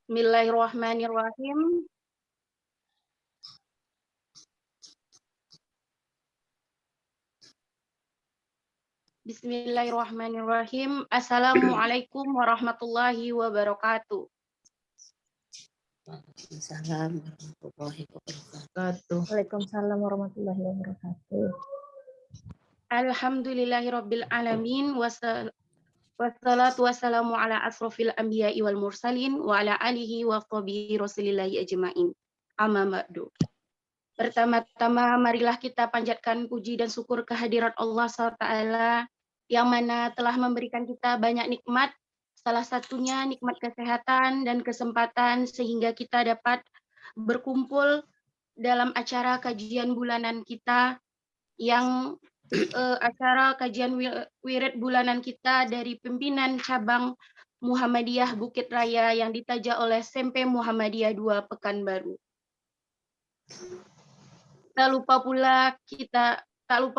Bismillahirrahmanirrahim. Bismillahirrahmanirrahim. Assalamualaikum warahmatullahi wabarakatuh. Waalaikumsalam warahmatullahi wabarakatuh. Waalaikumsalam warahmatullahi wabarakatuh. Alhamdulillahirabbil alamin wassalatu wassalamu ala asrofil anbiya'i wal mursalin wa ala alihi wa sahbihi rasulillahi ajma'in. Amma ba'du. Pertama-tama marilah kita panjatkan puji dan syukur kehadirat Allah SWT yang mana telah memberikan kita banyak nikmat, salah satunya nikmat kesehatan dan kesempatan sehingga kita dapat berkumpul dalam acara kajian bulanan kita yang acara kajian wirid bulanan kita dari pimpinan cabang Muhammadiyah Bukit Raya yang ditaja oleh SMP Muhammadiyah 2 Pekanbaru. Tak lupa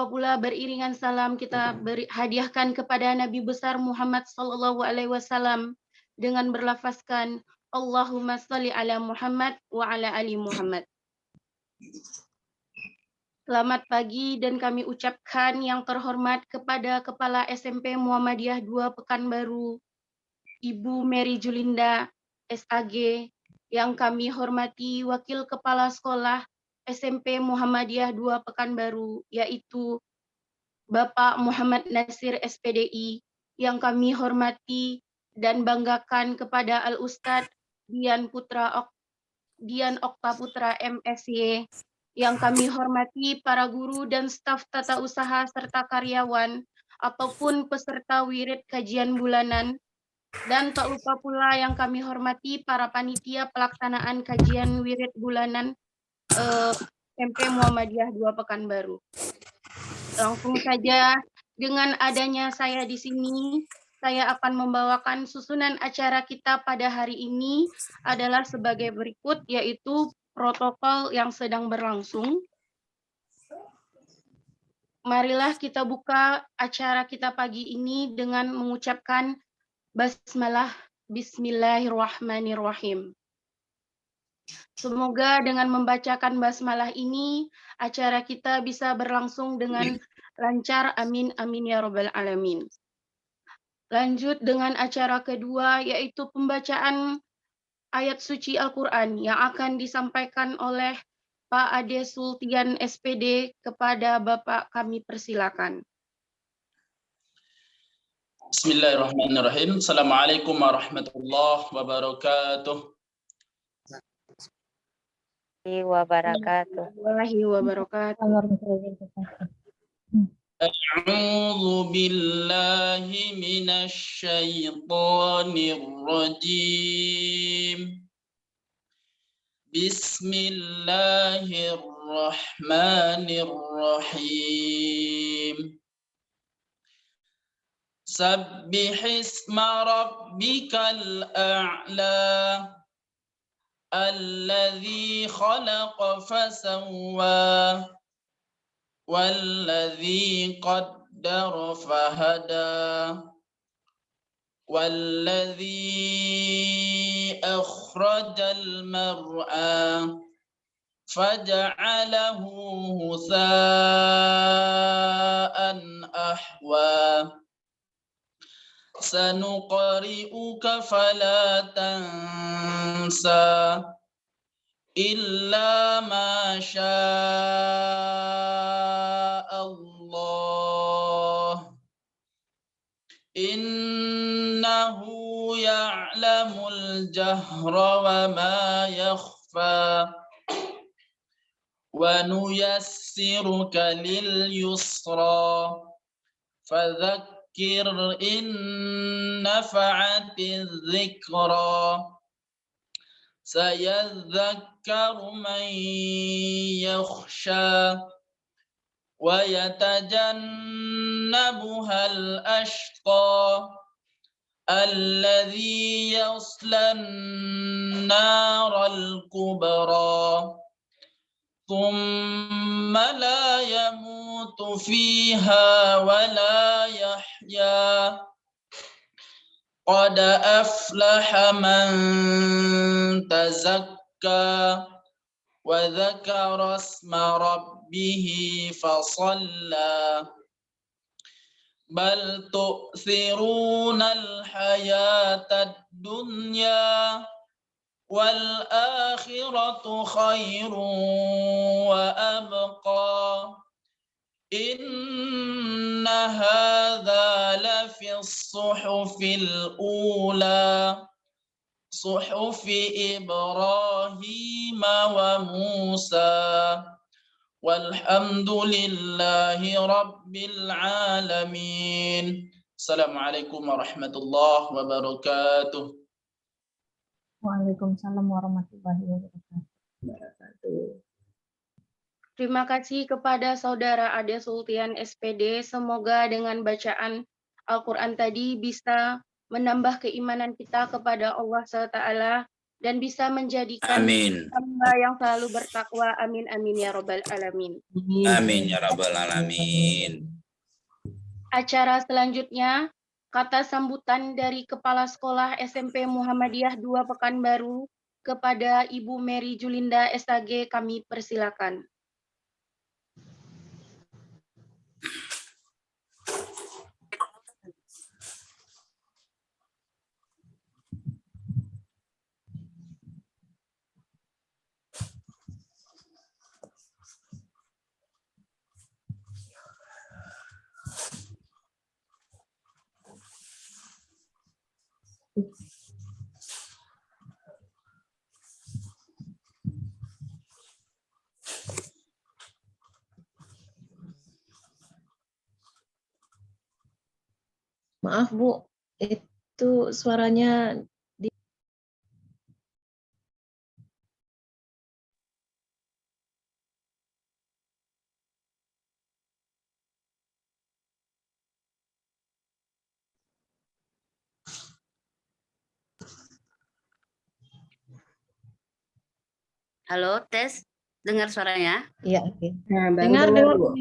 pula beriringan salam kita hadiahkan kepada Nabi besar Muhammad SAW dengan berlafazkan Allahumma sholli ala Muhammad wa ala ali Muhammad. Selamat pagi dan kami ucapkan yang terhormat kepada Kepala SMP Muhammadiyah 2 Pekanbaru, Ibu Mary Julinda, SAG, yang kami hormati Wakil Kepala Sekolah SMP Muhammadiyah 2 Pekanbaru, yaitu Bapak Muhammad Nasir SPDI, yang kami hormati dan banggakan kepada Al-Ustadz Dian Okta Putra MSy, yang kami hormati para guru dan staf tata usaha serta karyawan ataupun peserta wirid kajian bulanan, dan tak lupa pula yang kami hormati para panitia pelaksanaan kajian wirid bulanan SMP Muhammadiyah 2 Pekanbaru. Langsung saja, dengan adanya saya di sini, saya akan membawakan susunan acara kita pada hari ini adalah sebagai berikut, yaitu protokol yang sedang berlangsung. Marilah kita buka acara kita pagi ini dengan mengucapkan basmalah, bismillahirrahmanirrahim. Semoga dengan membacakan basmalah ini, acara kita bisa berlangsung dengan lancar, amin, amin ya rabbal alamin. Lanjut dengan acara kedua, yaitu pembacaan ayat suci Al-Quran yang akan disampaikan oleh Pak Ade Sultian SPD. Kepada Bapak kami persilakan. Bismillahirrahmanirrahim. Assalamualaikum warahmatullahi wabarakatuh. A'udzu billahi minasy syaithanir rajim. Bismillahirrahmanirrahim. Sabbihisma rabbikal a'la alladzi khalaqa fasawwa walladzi qaddara fahada walladzi akhrajal mar'a faja'alahu husa'an ahwa sanuqri'uka fala tansa illa ma syaa Allah innahu ya'lamul jahra wa ma yakhfa wa nuyassiruka lil yusra fadzakkir in nafa'atiz dzikra sayadzakkaru man yakhsha wa yatajannabuhal ashqa alladzi yaslan naral kubra thumma la yamutu fiha wa la yahya qad aflaha man تزكى وذكر اسم ربه فصلى بل تؤثرون الحياة الدنيا والآخرة خير وأبقى إن هذا لفي الصحف الأولى صحف إبراهيم وموسى والحمد لله رب العالمين. السلام عليكم ورحمة الله وبركاته. Waalaikumsalam warahmatullahi wabarakatuh. Terima kasih kepada Saudara Ade Sultian SPD. Semoga dengan bacaan Al-Quran tadi bisa menambah keimanan kita kepada Allah SWT dan bisa menjadikan Amin. hamba yang selalu bertakwa. Amin, amin ya Rabbal Alamin. Amin ya Rabbal Alamin. Acara selanjutnya, kata sambutan dari Kepala Sekolah SMP Muhammadiyah 2 Pekanbaru kepada Ibu Mary Julinda SAG, kami persilakan. Maaf Bu, itu suaranya di Halo, tes. Dengar suaranya? Iya, oke. Nah, Dengar Bu.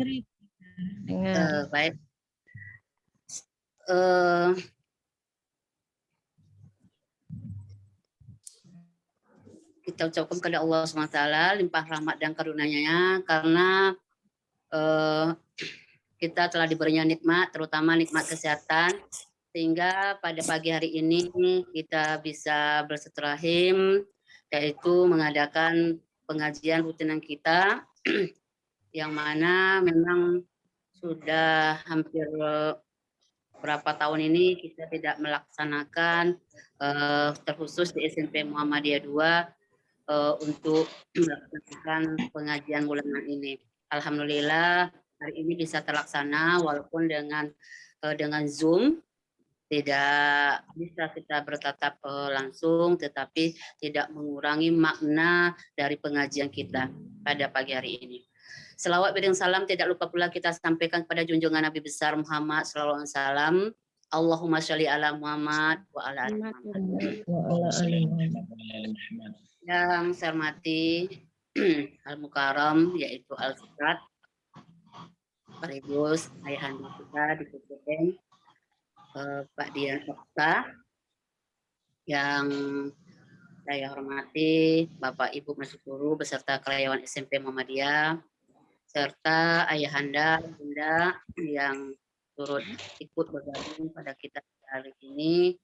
Dengar. Baik. Kita ucapkan kepada Allah SWT limpah rahmat dan karunia-Nya karena kita telah diberinya nikmat, terutama nikmat kesehatan, sehingga pada pagi hari ini kita bisa bersilaturahim, yaitu mengadakan pengajian rutinan kita, yang mana memang sudah hampir berapa tahun ini kita tidak melaksanakan, terkhusus di SMP Muhammadiyah 2, untuk melaksanakan pengajian bulanan ini. Alhamdulillah hari ini bisa terlaksana walaupun dengan Zoom, tidak bisa kita bertatap langsung, tetapi tidak mengurangi makna dari pengajian kita pada pagi hari ini. Selawat beriring salam tidak lupa pula kita sampaikan kepada junjungan Nabi besar Muhammad sallallahu alaihi wasallam. Allahumma sholli ala Muhammad wa ala ali Muhammad. Yang saya hormati Al-Mukarram, yaitu Al-Ustaz sekaligus ayahanda kita di PPN, Pak Dian Okta, yang saya hormati Bapak Ibu Masuk Guru beserta karyawan SMP Muhammadiyah, serta ayahanda bunda yang turut ikut bergabung pada kita hari ini,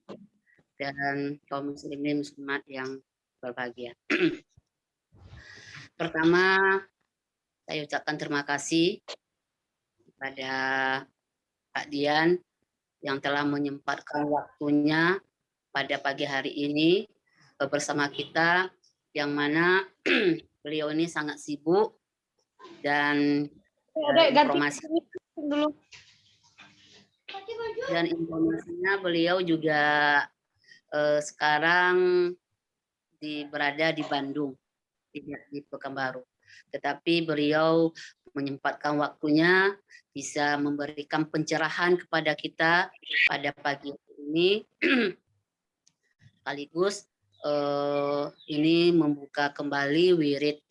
dan kaum muslimin muslimat yang berbahagia. Pertama, saya ucapkan terima kasih kepada Pak Dian yang telah menyempatkan waktunya pada pagi hari ini bersama kita, yang mana beliau ini sangat sibuk dan informasinya beliau juga sekarang berada di Bandung, tidak di Pekanbaru. Tetapi beliau menyempatkan waktunya bisa memberikan pencerahan kepada kita pada pagi ini, sekaligus ini membuka kembali wirid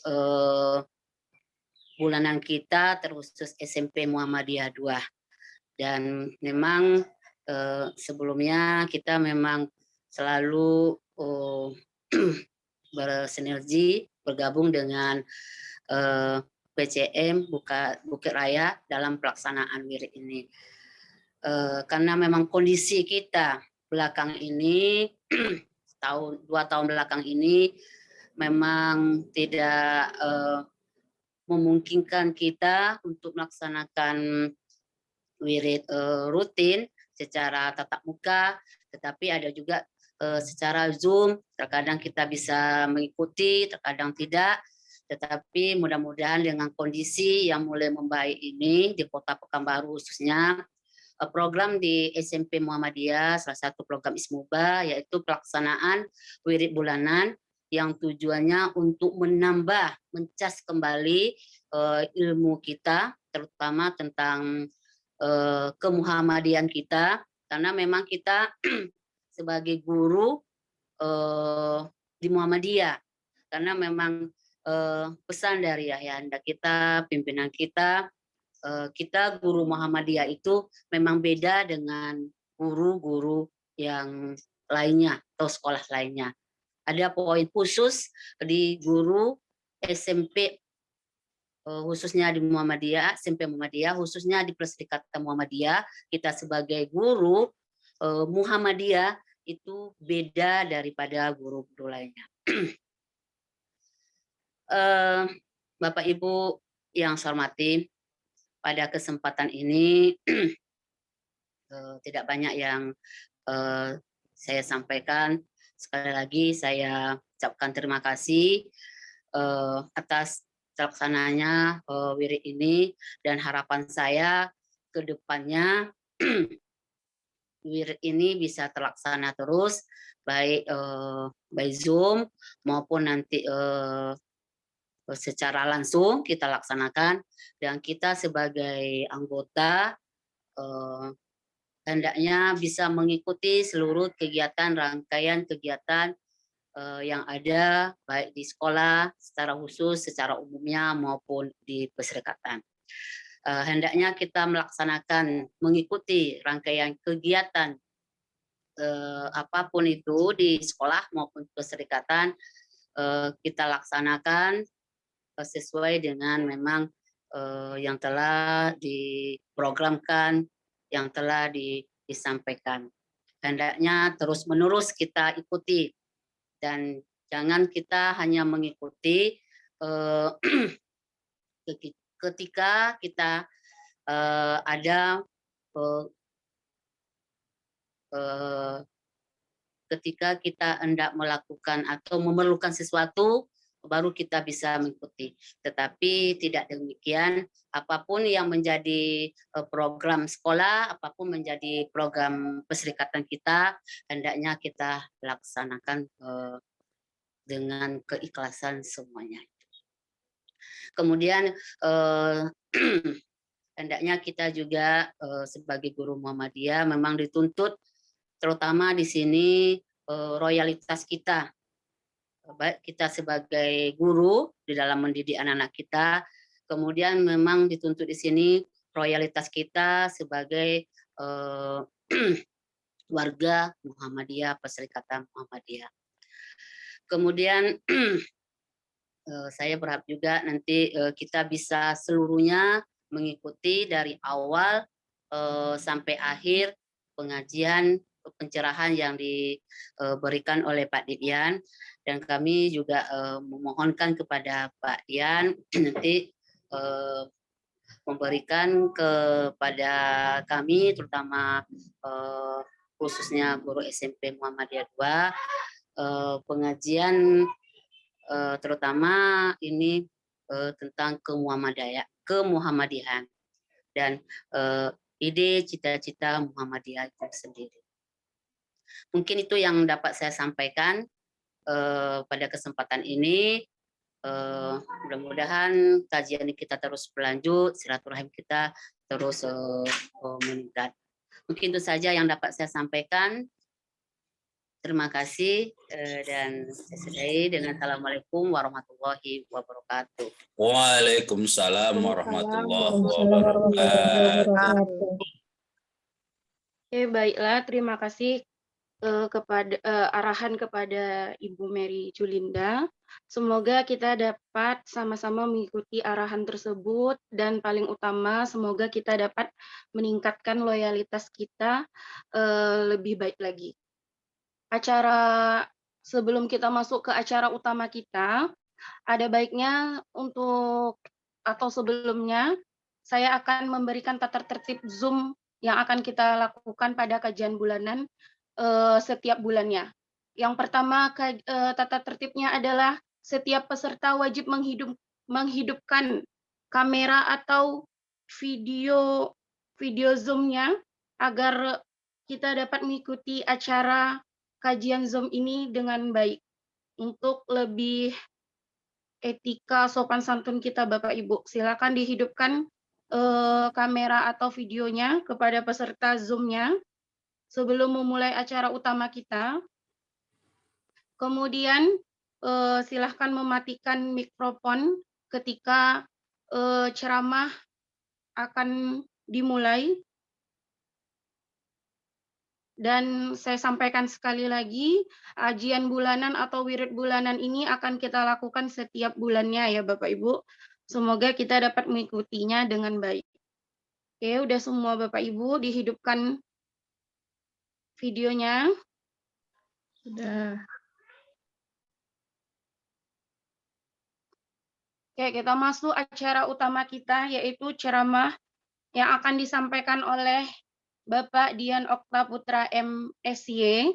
bulanan kita terkhusus SMP Muhammadiyah 2. Dan memang sebelumnya kita memang selalu bersinergi, bergabung dengan PCM Bukit Raya dalam pelaksanaan wirid ini. Karena memang kondisi kita belakang ini, 2 tahun belakang ini memang tidak memungkinkan kita untuk melaksanakan wirid rutin secara tatap muka, tetapi ada juga secara Zoom. Terkadang kita bisa mengikuti, terkadang tidak. Tetapi mudah-mudahan dengan kondisi yang mulai membaik ini di Kota Pekanbaru khususnya, program di SMP Muhammadiyah, salah satu program Ismuba, yaitu pelaksanaan wirid bulanan yang tujuannya untuk menambah, mencas kembali ilmu kita, terutama tentang kemuhammadian kita, karena memang kita sebagai guru di Muhammadiyah, karena memang pesan dari ayahanda kita, pimpinan kita, kita guru Muhammadiyah itu memang beda dengan guru-guru yang lainnya atau sekolah lainnya. Ada poin khusus di guru SMP, khususnya di Muhammadiyah, SMP Muhammadiyah, khususnya di Perserikatan Muhammadiyah, kita sebagai guru Muhammadiyah itu beda daripada guru-guru lainnya. Bapak Ibu yang saya hormati, pada kesempatan ini tidak banyak yang saya sampaikan. Sekali lagi saya ucapkan terima kasih atas terlaksananya wirid ini, dan harapan saya ke depannya wirid ini bisa terlaksana terus, baik by Zoom maupun nanti secara langsung kita laksanakan, dan kita sebagai anggota hendaknya bisa mengikuti seluruh kegiatan, rangkaian kegiatan yang ada baik di sekolah secara khusus, secara umumnya maupun di perserikatan. Hendaknya kita melaksanakan, mengikuti rangkaian kegiatan apapun itu di sekolah maupun perserikatan, kita laksanakan sesuai dengan memang yang telah diprogramkan, yang telah disampaikan. Hendaknya terus-menerus kita ikuti, dan jangan kita hanya mengikuti ketika kita ada ketika kita hendak melakukan atau memerlukan sesuatu, baru kita bisa mengikuti. Tetapi tidak demikian, apapun yang menjadi program sekolah, apapun menjadi program perserikatan kita, hendaknya kita laksanakan dengan keikhlasan semuanya. Kemudian hendaknya kita juga sebagai guru Muhammadiyah memang dituntut, terutama di sini royalitas kita. Baik kita sebagai guru di dalam mendidik anak-anak kita, kemudian memang dituntut di sini royalitas kita sebagai warga Muhammadiyah, Perserikatan Muhammadiyah. Kemudian saya berharap juga nanti kita bisa seluruhnya mengikuti dari awal sampai akhir pengajian, pencerahan yang diberikan oleh Pak Didian, dan kami juga memohonkan kepada Pak Dian nanti memberikan kepada kami, terutama khususnya guru SMP Muhammadiyah 2, pengajian terutama ini tentang kemuhammadihan dan ide cita-cita Muhammadiyah itu sendiri. Mungkin itu yang dapat saya sampaikan pada kesempatan ini. Mudah-mudahan kajian ini kita terus berlanjut, silaturahim kita terus meningkat. Mungkin itu saja yang dapat saya sampaikan. Terima kasih dan saya sudahi dengan Assalamualaikum warahmatullahi wabarakatuh. Waalaikumsalam warahmatullahi wabarakatuh. Oke, baiklah, terima kasih arahan kepada Ibu Mary Julinda. Semoga kita dapat sama-sama mengikuti arahan tersebut, dan paling utama semoga kita dapat meningkatkan loyalitas kita lebih baik lagi. Sebelum kita masuk ke acara utama kita, ada baiknya sebelumnya saya akan memberikan tata tertib Zoom yang akan kita lakukan pada kajian bulanan setiap bulannya. Yang pertama, tata tertibnya adalah setiap peserta wajib menghidupkan kamera atau video Zoom-nya agar kita dapat mengikuti acara kajian Zoom ini dengan baik. Untuk lebih etika sopan santun kita Bapak Ibu, silakan dihidupkan kamera atau videonya kepada peserta Zoom-nya sebelum memulai acara utama kita. Kemudian silahkan mematikan mikrofon ketika ceramah akan dimulai. Dan saya sampaikan sekali lagi, kajian bulanan atau wirid bulanan ini akan kita lakukan setiap bulannya ya Bapak Ibu. Semoga kita dapat mengikutinya dengan baik. Oke, udah semua Bapak Ibu dihidupkan videonya. Sudah. Oke, kita masuk acara utama kita, yaitu ceramah yang akan disampaikan oleh Bapak Dian Okta Putra MSy.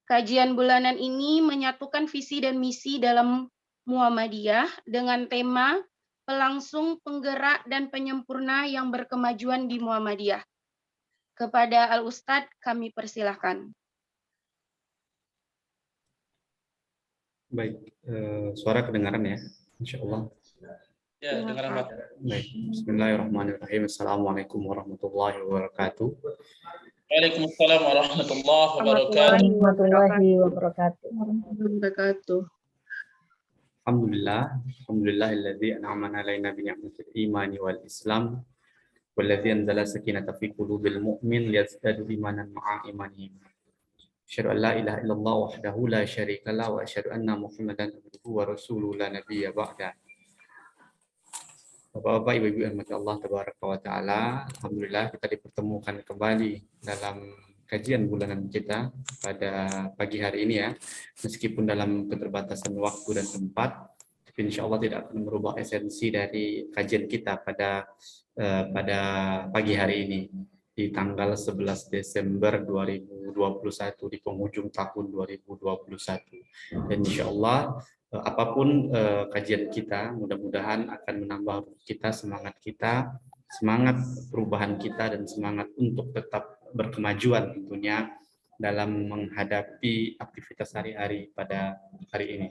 Kajian bulanan ini menyatukan visi dan misi dalam Muhammadiyah dengan tema pelangsung, penggerak, dan penyempurna yang berkemajuan di Muhammadiyah. Kepada Al-Ustadz kami persilahkan. Baik, suara kedengaran ya, insya Allah. Ya, dengaran Pak. Baik, Bismillahirrahmanirrahim. Assalamualaikum warahmatullahi wabarakatuh. Waalaikumsalam warahmatullahi wabarakatuh. Warahmatullahi wabarakatuh. Alhamdulillahilladzi an'ama 'alaina bi ni'matil imani wal islam walladzi anzala sakinata fi qulubil mu'min liyazdadu imanan ma'a imanihim. Asyhadu an la ilaha illallah wahdahu la syarika lah wa asyhadu anna Muhammadan abduhu wa rasuluhu la nabiyya ba'da. Bapak-bapak, ibu-ibu yang dirahmati Allah tabaraka wa taala, alhamdulillah kita dipertemukan kembali dalam kajian bulanan kita pada pagi hari ini ya. Meskipun dalam keterbatasan waktu dan tempat, tapi insya Allah tidak akan merubah esensi dari kajian kita pada pagi hari ini di tanggal 11 Desember 2021 di penghujung tahun 2021. Dan insya Allah apapun kajian kita, mudah-mudahan akan menambah kita, semangat perubahan kita, dan semangat untuk tetap berkemajuan tentunya dalam menghadapi aktivitas sehari-hari pada hari ini.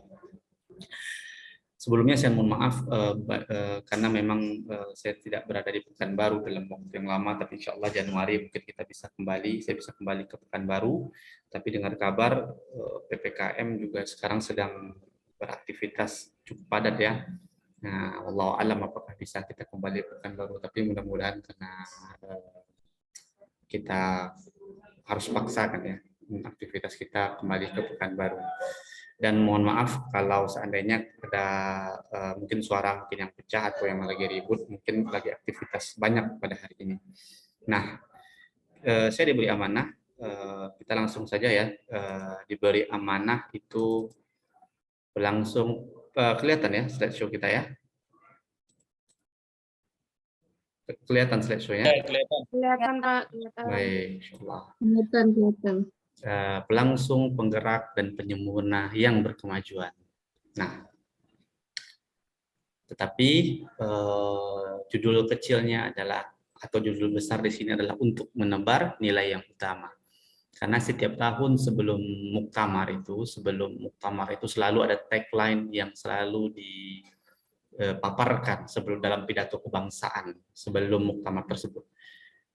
Sebelumnya saya mohon maaf karena memang saya tidak berada di Pekanbaru dalam waktu yang lama, tapi insya Allah Januari mungkin saya bisa kembali ke Pekanbaru. Tapi dengar kabar PPKM juga sekarang sedang beraktivitas cukup padat ya. Nah, wallahu alam apakah bisa kita kembali ke Pekanbaru, tapi mudah-mudahan karena kita harus paksakan ya aktivitas kita kembali ke Pekanbaru. Dan mohon maaf kalau seandainya ada mungkin suara yang pecah atau yang lagi ribut, mungkin lagi aktivitas banyak pada hari ini. Nah, saya diberi amanah, kita langsung saja ya, diberi amanah itu berlangsung, kelihatan ya slideshow kita ya? Kelihatan slideshow-nya? Ya, kelihatan. Kelihatan Pak, kelihatan. Baik, insyaallah. Kelihatan. Pelangsung, penggerak, dan penyempurna yang berkemajuan. Nah, tetapi judul kecilnya adalah, atau judul besar di sini adalah untuk menebar nilai yang utama. Karena setiap tahun sebelum muktamar itu selalu ada tagline yang selalu dipaparkan sebelum dalam pidato kebangsaan sebelum muktamar tersebut.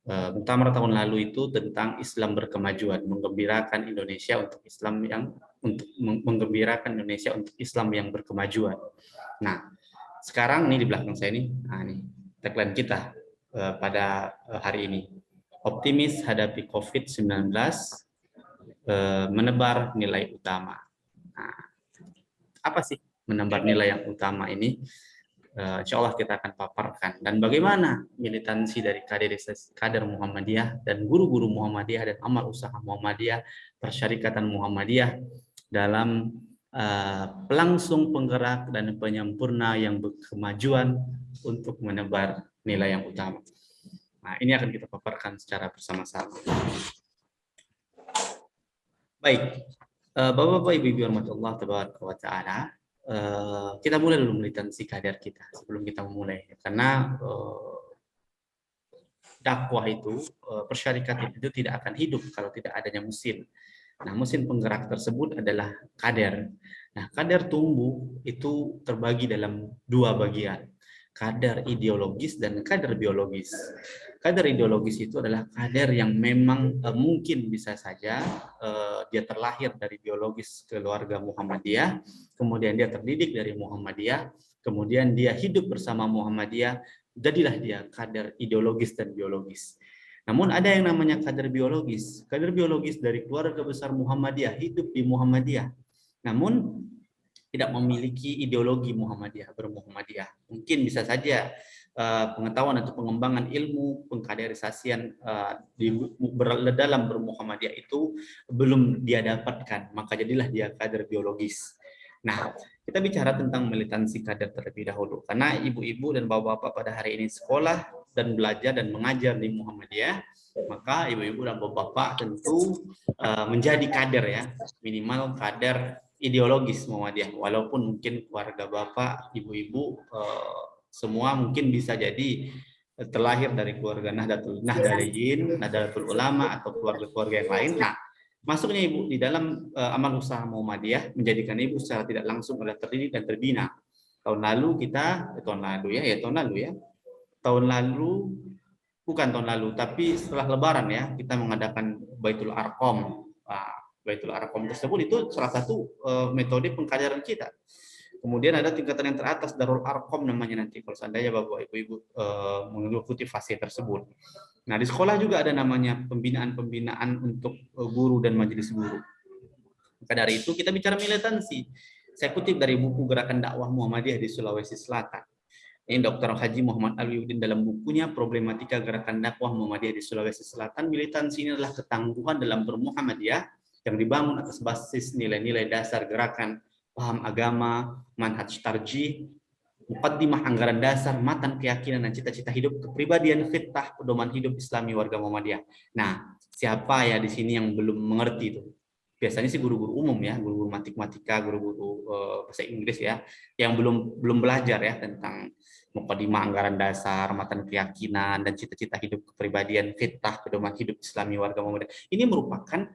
Muktamar tahun lalu itu tentang Islam berkemajuan, menggembirakan Indonesia untuk Islam yang berkemajuan. Nah, sekarang nih di belakang saya nih tagline kita pada hari ini. Optimis hadapi COVID-19, menebar nilai utama. Nah, apa sih menebar nilai yang utama ini? Insya Allah kita akan paparkan, dan bagaimana militansi dari kader Muhammadiyah dan guru-guru Muhammadiyah dan amal usaha Muhammadiyah, persyarikatan Muhammadiyah dalam pelangsung penggerak dan penyempurna yang berkemajuan untuk menebar nilai yang utama. Nah, ini akan kita paparkan secara bersama-sama. Baik, Bapak-bapak, Ibu-ibu rahmatullah wa ta'ala, kita mulai dulu militansi kader kita sebelum kita memulai, karena dakwah itu, persyarikatan itu tidak akan hidup kalau tidak adanya mesin. Nah, mesin penggerak tersebut adalah kader. Nah, kader tumbuh itu terbagi dalam dua bagian, kader ideologis dan kader biologis. Kader ideologis itu adalah kader yang memang mungkin bisa saja dia terlahir dari biologis keluarga Muhammadiyah, kemudian dia terdidik dari Muhammadiyah, kemudian dia hidup bersama Muhammadiyah, jadilah dia kader ideologis dan biologis. Namun ada yang namanya kader biologis. Kader biologis dari keluarga besar Muhammadiyah, hidup di Muhammadiyah, namun tidak memiliki ideologi Muhammadiyah, bermuhammadiyah. Mungkin bisa saja pengetahuan atau pengembangan ilmu pengkaderisasian dalam bermuhammadiyah itu belum dia dapatkan, maka jadilah dia kader biologis. Nah, kita bicara tentang militansi kader terlebih dahulu, karena ibu-ibu dan bapak-bapak pada hari ini sekolah dan belajar dan mengajar di Muhammadiyah, maka ibu-ibu dan bapak-bapak tentu menjadi kader ya, minimal kader ideologis Muhammadiyah, walaupun mungkin keluarga bapak, ibu-ibu semua mungkin bisa jadi terlahir dari keluarga Nahdlatul Ulama atau keluarga-keluarga yang lain. Nah, masuknya ibu di dalam amal usaha Muhammadiyah menjadikan ibu secara tidak langsung adalah terdidik dan terbina. Tahun lalu tapi setelah Lebaran ya, kita mengadakan Baitul Arqam. Baitul Arqam tersebut itu salah satu metode pengkaderan kita. Kemudian ada tingkatan yang teratas, Darul Arqam namanya nanti kalau seandainya bapak ibu mengikuti fase tersebut. Nah, di sekolah juga ada namanya pembinaan untuk guru dan majelis guru. Maka dari itu kita bicara militansi. Saya kutip dari buku Gerakan Dakwah Muhammadiyah di Sulawesi Selatan. Ini Dr. Haji Muhammad Aliuddin dalam bukunya Problematika Gerakan Dakwah Muhammadiyah di Sulawesi Selatan. Militansi ini adalah ketangguhan dalam bermuhammadiyah yang dibangun atas basis nilai-nilai dasar gerakan, paham agama, manhaj tarjih, muqaddimah anggaran dasar, matan keyakinan dan cita-cita hidup, kepribadian, khitah, pedoman hidup Islami warga Muhammadiyah. Nah, siapa ya di sini yang belum mengerti itu? Biasanya sih guru-guru umum ya, guru-guru matematika, guru-guru bahasa Inggris ya, yang belum belajar ya tentang muqaddimah anggaran dasar, matan keyakinan dan cita-cita hidup, kepribadian, khitah, pedoman hidup Islami warga Muhammadiyah. Ini merupakan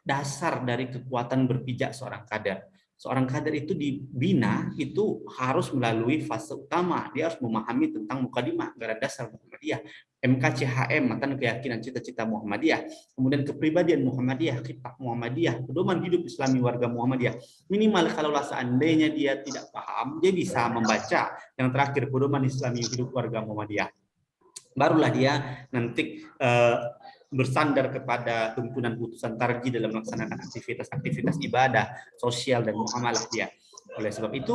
dasar dari kekuatan berpijak seorang kader. Seorang kader itu dibina itu harus melalui fase utama. Dia harus memahami tentang muqaddimah anggaran dasar Muhammadiyah, MKCHM, matan keyakinan cita-cita Muhammadiyah, kemudian kepribadian Muhammadiyah, khitah Muhammadiyah, pedoman hidup Islami warga Muhammadiyah. Minimal kalaulah seandainya dia tidak paham, dia bisa membaca yang terakhir pedoman Islami hidup warga Muhammadiyah. Barulah dia nanti bersandar kepada tuntunan putusan tarjih dalam melaksanakan aktivitas ibadah, sosial, dan muamalah dia. Oleh sebab itu,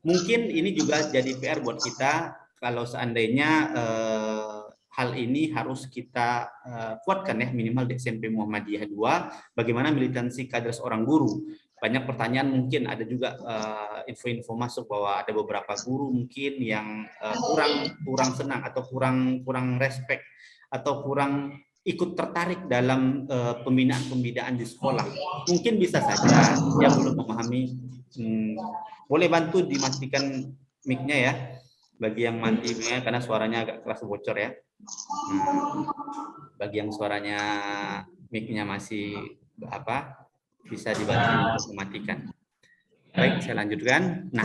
mungkin ini juga jadi PR buat kita kalau seandainya hal ini harus kita kuatkan ya, minimal di SMP Muhammadiyah 2, bagaimana militansi kader seorang guru. Banyak pertanyaan, mungkin ada juga info-info masuk bahwa ada beberapa guru mungkin yang kurang senang atau kurang respect atau kurang ikut tertarik dalam pembinaan di sekolah. Mungkin bisa saja yang belum memahami, boleh bantu dimatikan mic-nya ya, bagi yang mati mic-nya karena suaranya agak keras bocor ya. Bagi yang suaranya mic-nya masih bisa dibantu untuk mematikan. Baik, saya lanjutkan. Nah,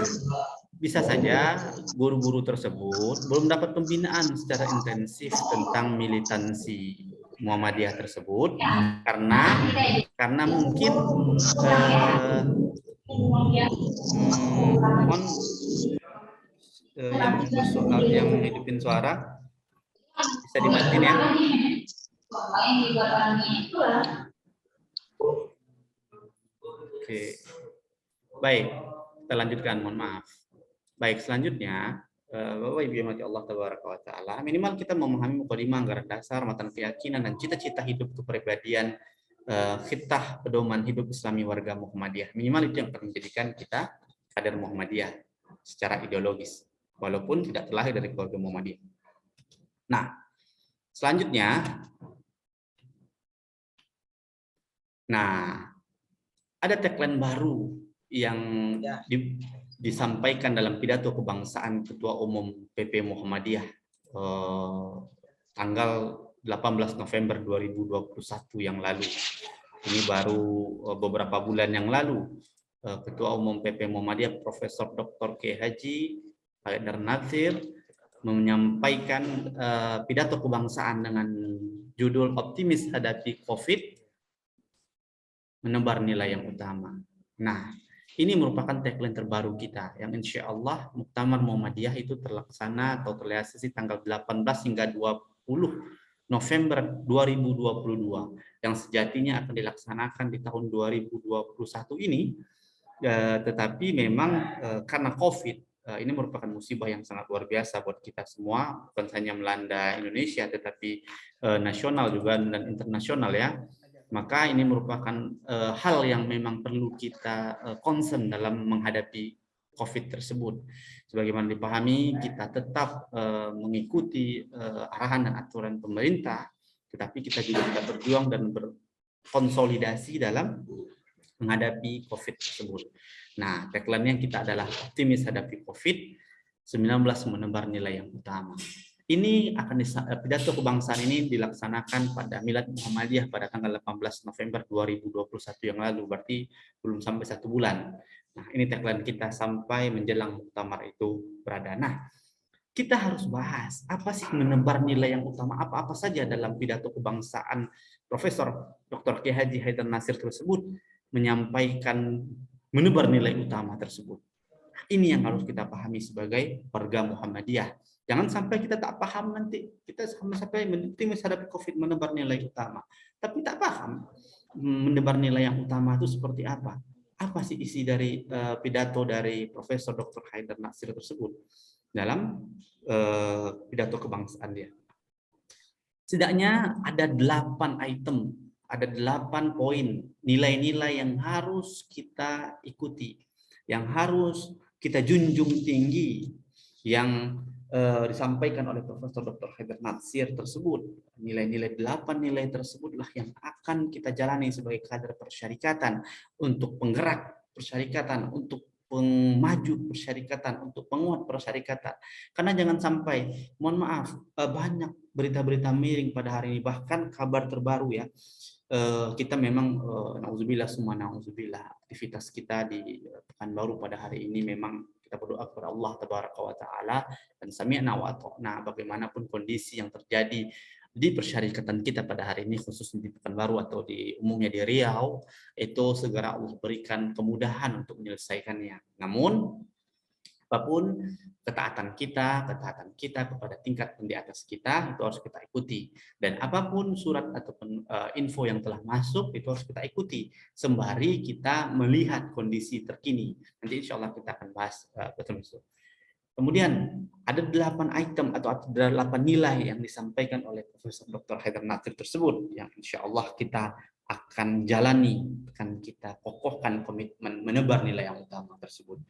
bisa saja guru-guru tersebut belum dapat pembinaan secara intensif tentang militansi Muhammadiyah tersebut karena mungkin yang hidupin suara bisa dimatiin ya. Oke. Baik, kita lanjutkan, mohon maaf. Baik, selanjutnya Bapak Ibu yang dirahmati Allah Tabaraka wa Taala, minimal kita memahami mukadimah anggaran dasar, matan keyakinan dan cita-cita hidup kepribadian, khitah pedoman hidup Islami warga Muhammadiyah. Minimal itu yang akan menjadikan kita kader Muhammadiyah secara ideologis, walaupun tidak terlahir dari keluarga Muhammadiyah. Nah, selanjutnya, ada tagline baru yang disampaikan dalam pidato kebangsaan Ketua Umum PP Muhammadiyah tanggal 18 November 2021 yang lalu. Ini baru beberapa bulan yang lalu, Ketua Umum PP Muhammadiyah Profesor Dr. Kiai Haji Haidar Nasir menyampaikan pidato kebangsaan dengan judul Optimis Hadapi COVID, Menebar Nilai yang Utama. Nah, ini merupakan tagline terbaru kita yang insya Allah Muktamar Muhammadiyah itu terlaksana atau terrealisasi tanggal 18 hingga 20 November 2022 yang sejatinya akan dilaksanakan di tahun 2021 ini, tetapi memang karena COVID ini merupakan musibah yang sangat luar biasa buat kita semua, bukan hanya melanda Indonesia tetapi nasional juga dan internasional ya. Maka ini merupakan hal yang memang perlu kita concern dalam menghadapi COVID tersebut. Sebagaimana dipahami, kita tetap mengikuti arahan dan aturan pemerintah, tetapi kita juga tetap berjuang dan berkonsolidasi dalam menghadapi COVID tersebut. Nah, tagline yang kita adalah optimis hadapi COVID-19 menebar nilai yang utama. Ini akan pidato kebangsaan ini dilaksanakan pada Milad Muhammadiyah pada tanggal 18 November 2021 yang lalu, berarti belum sampai 1 bulan. Nah, ini tagline kita sampai menjelang muktamar itu berada. Nah, kita harus bahas apa sih menebar nilai yang utama, apa-apa saja dalam pidato kebangsaan Profesor Dr. Kiai Haji Haidar Nasir tersebut menyampaikan menebar nilai utama tersebut. Ini yang harus kita pahami sebagai warga Muhammadiyah. Jangan sampai kita tak paham nanti, kita sampai optimis hadapi COVID menebar nilai utama. Tapi tak paham menebar nilai yang utama itu seperti apa. Apa sih isi dari pidato dari Profesor Dr. Haidar Nasir tersebut dalam pidato kebangsaan dia. Setidaknya ada 8 item, ada 8 poin, nilai-nilai yang harus kita ikuti, yang harus kita junjung tinggi, yang disampaikan oleh Profesor Dr. Haidar Nasir tersebut. Nilai-nilai 8 nilai tersebutlah yang akan kita jalani sebagai kader persyarikatan untuk penggerak persyarikatan, untuk pemaju persyarikatan, untuk penguat persyarikatan. Karena jangan sampai, mohon maaf, banyak berita-berita miring pada hari ini, bahkan kabar terbaru ya. Kita memang nauzubillah summa nauzubillah, aktivitas kita di Pekanbaru pada hari ini memang kita berdoa kepada Allah Tabaraka wa Taala dan sami'na wa ata'na. Bagaimanapun kondisi yang terjadi di persyarikatan kita pada hari ini, khususnya di Pekanbaru atau di umumnya di Riau, itu segera Allah berikan kemudahan untuk menyelesaikannya. Namun apapun ketaatan kita kepada tingkat yang di atas kita itu harus kita ikuti, dan apapun surat ataupun info yang telah masuk itu harus kita ikuti sembari kita melihat kondisi terkini. Nanti insya Allah kita akan bahas betul-betul. Kemudian ada 8 item atau 8 nilai yang disampaikan oleh Profesor Dr. Haidar Nasir tersebut yang insya Allah kita akan jalani, akan kita kokohkan komitmen menebar nilai yang utama tersebut.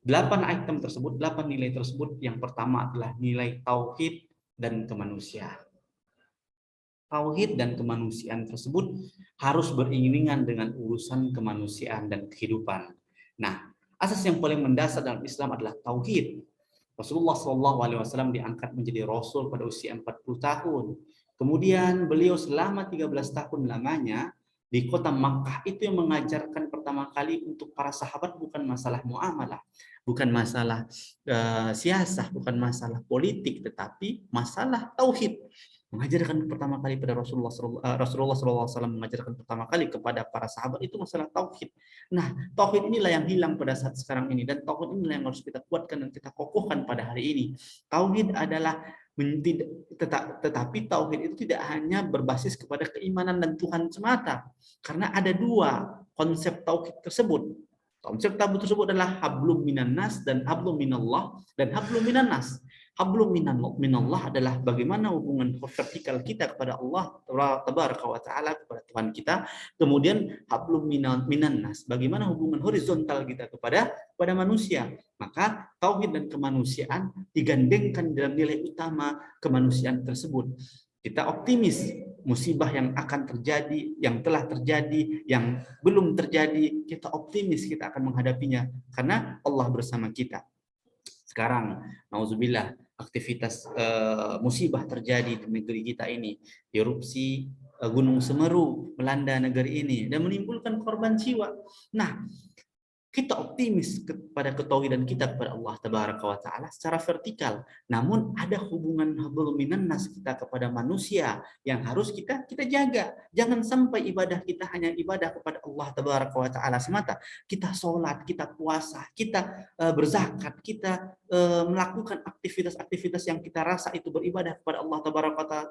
8 item tersebut, 8 nilai tersebut, yang pertama adalah nilai tauhid dan kemanusiaan. Tauhid dan kemanusiaan tersebut harus beriringan dengan urusan kemanusiaan dan kehidupan. Nah, asas yang paling mendasar dalam Islam adalah tauhid. Rasulullah SAW diangkat menjadi Rasul pada usia 40 tahun. Kemudian beliau selama 13 tahun lamanya di kota Makkah itu yang mengajarkan pertama kali untuk para sahabat bukan masalah muamalah, bukan masalah siasah, bukan masalah politik, tetapi masalah tauhid. Mengajarkan pertama kali pada Rasulullah SAW mengajarkan pertama kali kepada para sahabat itu masalah tauhid. Nah, tauhid inilah yang hilang pada saat sekarang ini, dan tauhid inilah yang harus kita kuatkan dan kita kokohkan pada hari ini. Tauhid adalah tetapi tauhid itu tidak hanya berbasis kepada keimanan dan Tuhan semata, karena ada 2 konsep tauhid tersebut. Konsep tauhid tersebut adalah hablum minan nas dan hablum minallah dan hablum minan nas. Hablum minallah adalah bagaimana hubungan vertikal kita kepada Allah tabaraka wa taala, kepada Tuhan kita. Kemudian hablum minan nas, bagaimana hubungan horizontal kita kepada manusia. Maka tauhid dan kemanusiaan digandengkan dalam nilai utama kemanusiaan tersebut. Kita optimis musibah yang akan terjadi, yang telah terjadi, yang belum terjadi, kita optimis kita akan menghadapinya karena Allah bersama kita. Sekarang, nauzubillah, aktivitas musibah terjadi di negeri kita ini, erupsi Gunung Semeru melanda negeri ini dan menimbulkan korban jiwa. Nah, kita optimis kepada ketauhidan kita kepada Allah tabaraka wa taala secara vertikal. Namun ada hubungan hablum minan nas kita kepada manusia yang harus kita jaga. Jangan sampai ibadah kita hanya ibadah kepada Allah tabaraka wa taala semata. Kita sholat, kita puasa, kita berzakat, kita melakukan aktivitas-aktivitas yang kita rasa itu beribadah kepada Allah tabaraka wa taala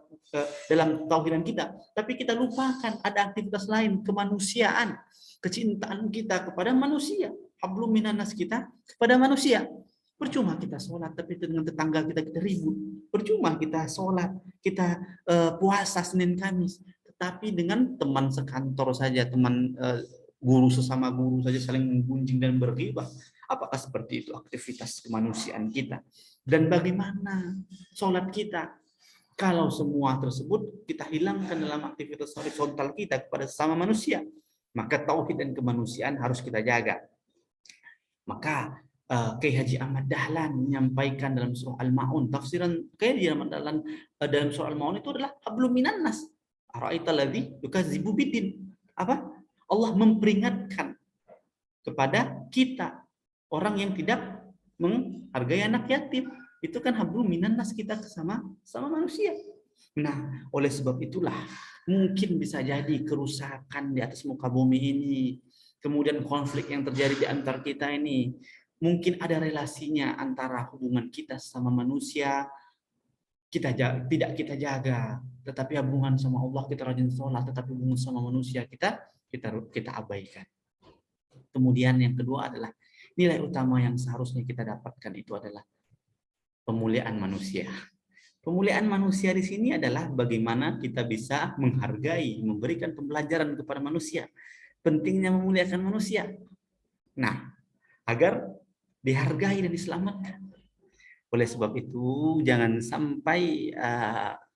dalam tauhidan kita. Tapi kita lupakan ada aktivitas lain, kemanusiaan. Kecintaan kita kepada manusia, hablum minan nas kita kepada manusia. Percuma kita sholat tapi dengan tetangga kita ribut. Percuma kita sholat, kita puasa Senin Kamis, tetapi dengan teman sekantor saja, teman guru sesama guru saja saling menggunjing dan berghibah. Apakah seperti itu aktivitas kemanusiaan kita? Dan bagaimana sholat kita? Kalau semua tersebut kita hilangkan dalam aktivitas horizontal kita kepada sesama manusia, maka tauhid dan kemanusiaan harus kita jaga. Maka Kiai Haji Ahmad Dahlan menyampaikan dalam surah Al-Maun, tafsiran Kiai Haji Ahmad Dahlan dalam surah Al-Maun itu adalah hablum minan nas. Ara'aital ladzi yukadzibu biddin. Apa? Allah memperingatkan kepada kita, orang yang tidak menghargai anak yatim. Itu kan hablum minan nas kita sama manusia. Nah, oleh sebab itulah mungkin bisa jadi kerusakan di atas muka bumi ini, kemudian konflik yang terjadi di antar kita ini, mungkin ada relasinya antara hubungan kita sama manusia, tidak kita jaga, tetapi hubungan sama Allah kita rajin sholat, tetapi hubungan sama manusia kita abaikan. Kemudian yang kedua adalah nilai utama yang seharusnya kita dapatkan itu adalah pemuliaan manusia. Pemuliaan manusia di sini adalah bagaimana kita bisa menghargai, memberikan pembelajaran kepada manusia. Pentingnya memuliakan manusia. Nah, agar dihargai dan diselamatkan. Oleh sebab itu, jangan sampai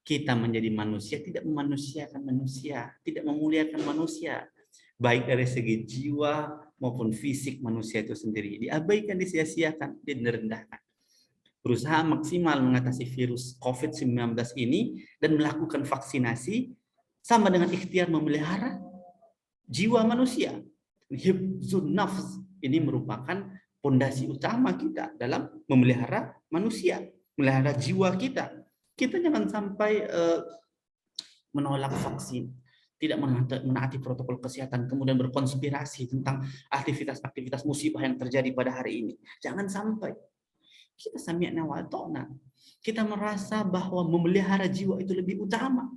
kita menjadi manusia tidak memanusiakan manusia, tidak memuliakan manusia. Baik dari segi jiwa maupun fisik manusia itu sendiri. Diabaikan, disia-siakan, dan direndahkan. Berusaha maksimal mengatasi virus COVID-19 ini dan melakukan vaksinasi sama dengan ikhtiar memelihara jiwa manusia. Hifdzun nafs ini merupakan fondasi utama kita dalam memelihara manusia, memelihara jiwa kita. Kita jangan sampai menolak vaksin, tidak menaati protokol kesehatan, kemudian berkonspirasi tentang aktivitas-aktivitas musibah yang terjadi pada hari ini. Jangan sampai. Kita sami'na wa ata'na. Kita merasa bahwa memelihara jiwa itu lebih utama.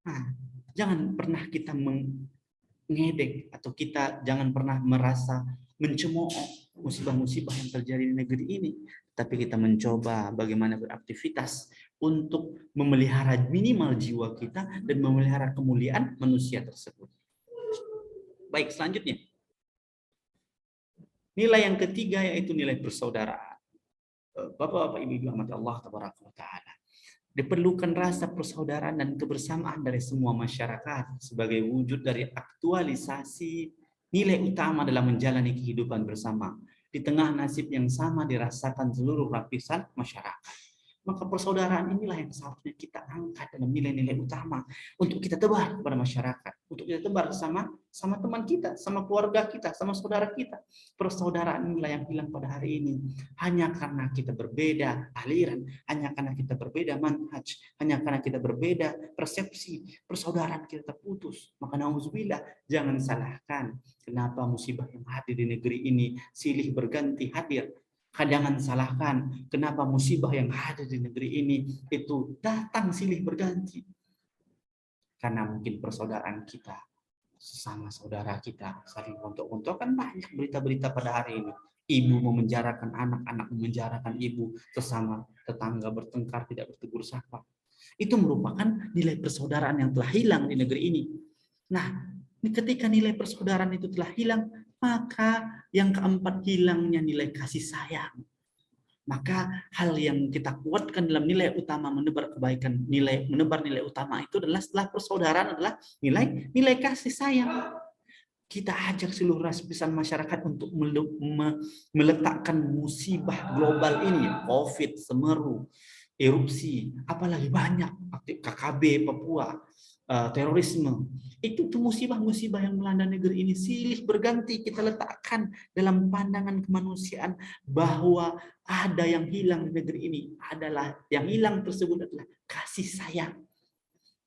Nah, jangan pernah kita mengedek atau kita jangan pernah merasa mencemooh musibah-musibah yang terjadi di negeri ini. Tapi kita mencoba bagaimana beraktivitas untuk memelihara minimal jiwa kita dan memelihara kemuliaan manusia tersebut. Baik, selanjutnya. Nilai yang ketiga yaitu nilai persaudaraan. Bapak-bapak, ibu-ibu rahmat Allah tabaraka wa taala. Diperlukan rasa persaudaraan dan kebersamaan dari semua masyarakat sebagai wujud dari aktualisasi nilai utama dalam menjalani kehidupan bersama di tengah nasib yang sama dirasakan seluruh lapisan masyarakat. Maka persaudaraan inilah yang seharusnya kita angkat dalam nilai-nilai utama untuk kita tebar kepada masyarakat, untuk kita tebar sama teman kita, sama keluarga kita, sama saudara kita. Persaudaraan inilah yang hilang pada hari ini hanya karena kita berbeda aliran, hanya karena kita berbeda manhaj, hanya karena kita berbeda persepsi. Persaudaraan kita terputus. Maka nauzubillah, jangan salahkan kenapa musibah yang hadir di negeri ini silih berganti hadir. Jangan salahkan kenapa musibah yang hadir di negeri ini itu datang silih berganti. Karena mungkin persaudaraan kita sesama saudara kita saling gontok-gontok. Kan banyak berita-berita pada hari ini. Ibu memenjarakan anak, anak memenjarakan ibu, sesama tetangga bertengkar tidak bertegur sapa. Itu merupakan nilai persaudaraan yang telah hilang di negeri ini. Nah, ketika nilai persaudaraan itu telah hilang, maka yang keempat hilangnya nilai kasih sayang. Maka hal yang kita kuatkan dalam nilai utama menebar kebaikan, menebar nilai utama itu adalah setelah persaudaraan adalah nilai kasih sayang. Kita ajak seluruh lapisan masyarakat untuk meletakkan musibah global ini, COVID, Semeru, erupsi, apalagi banyak KKB Papua, terorisme. Itu tuh musibah-musibah yang melanda negeri ini silih berganti kita letakkan dalam pandangan kemanusiaan bahwa ada yang hilang di negeri ini, adalah yang hilang tersebut adalah kasih sayang.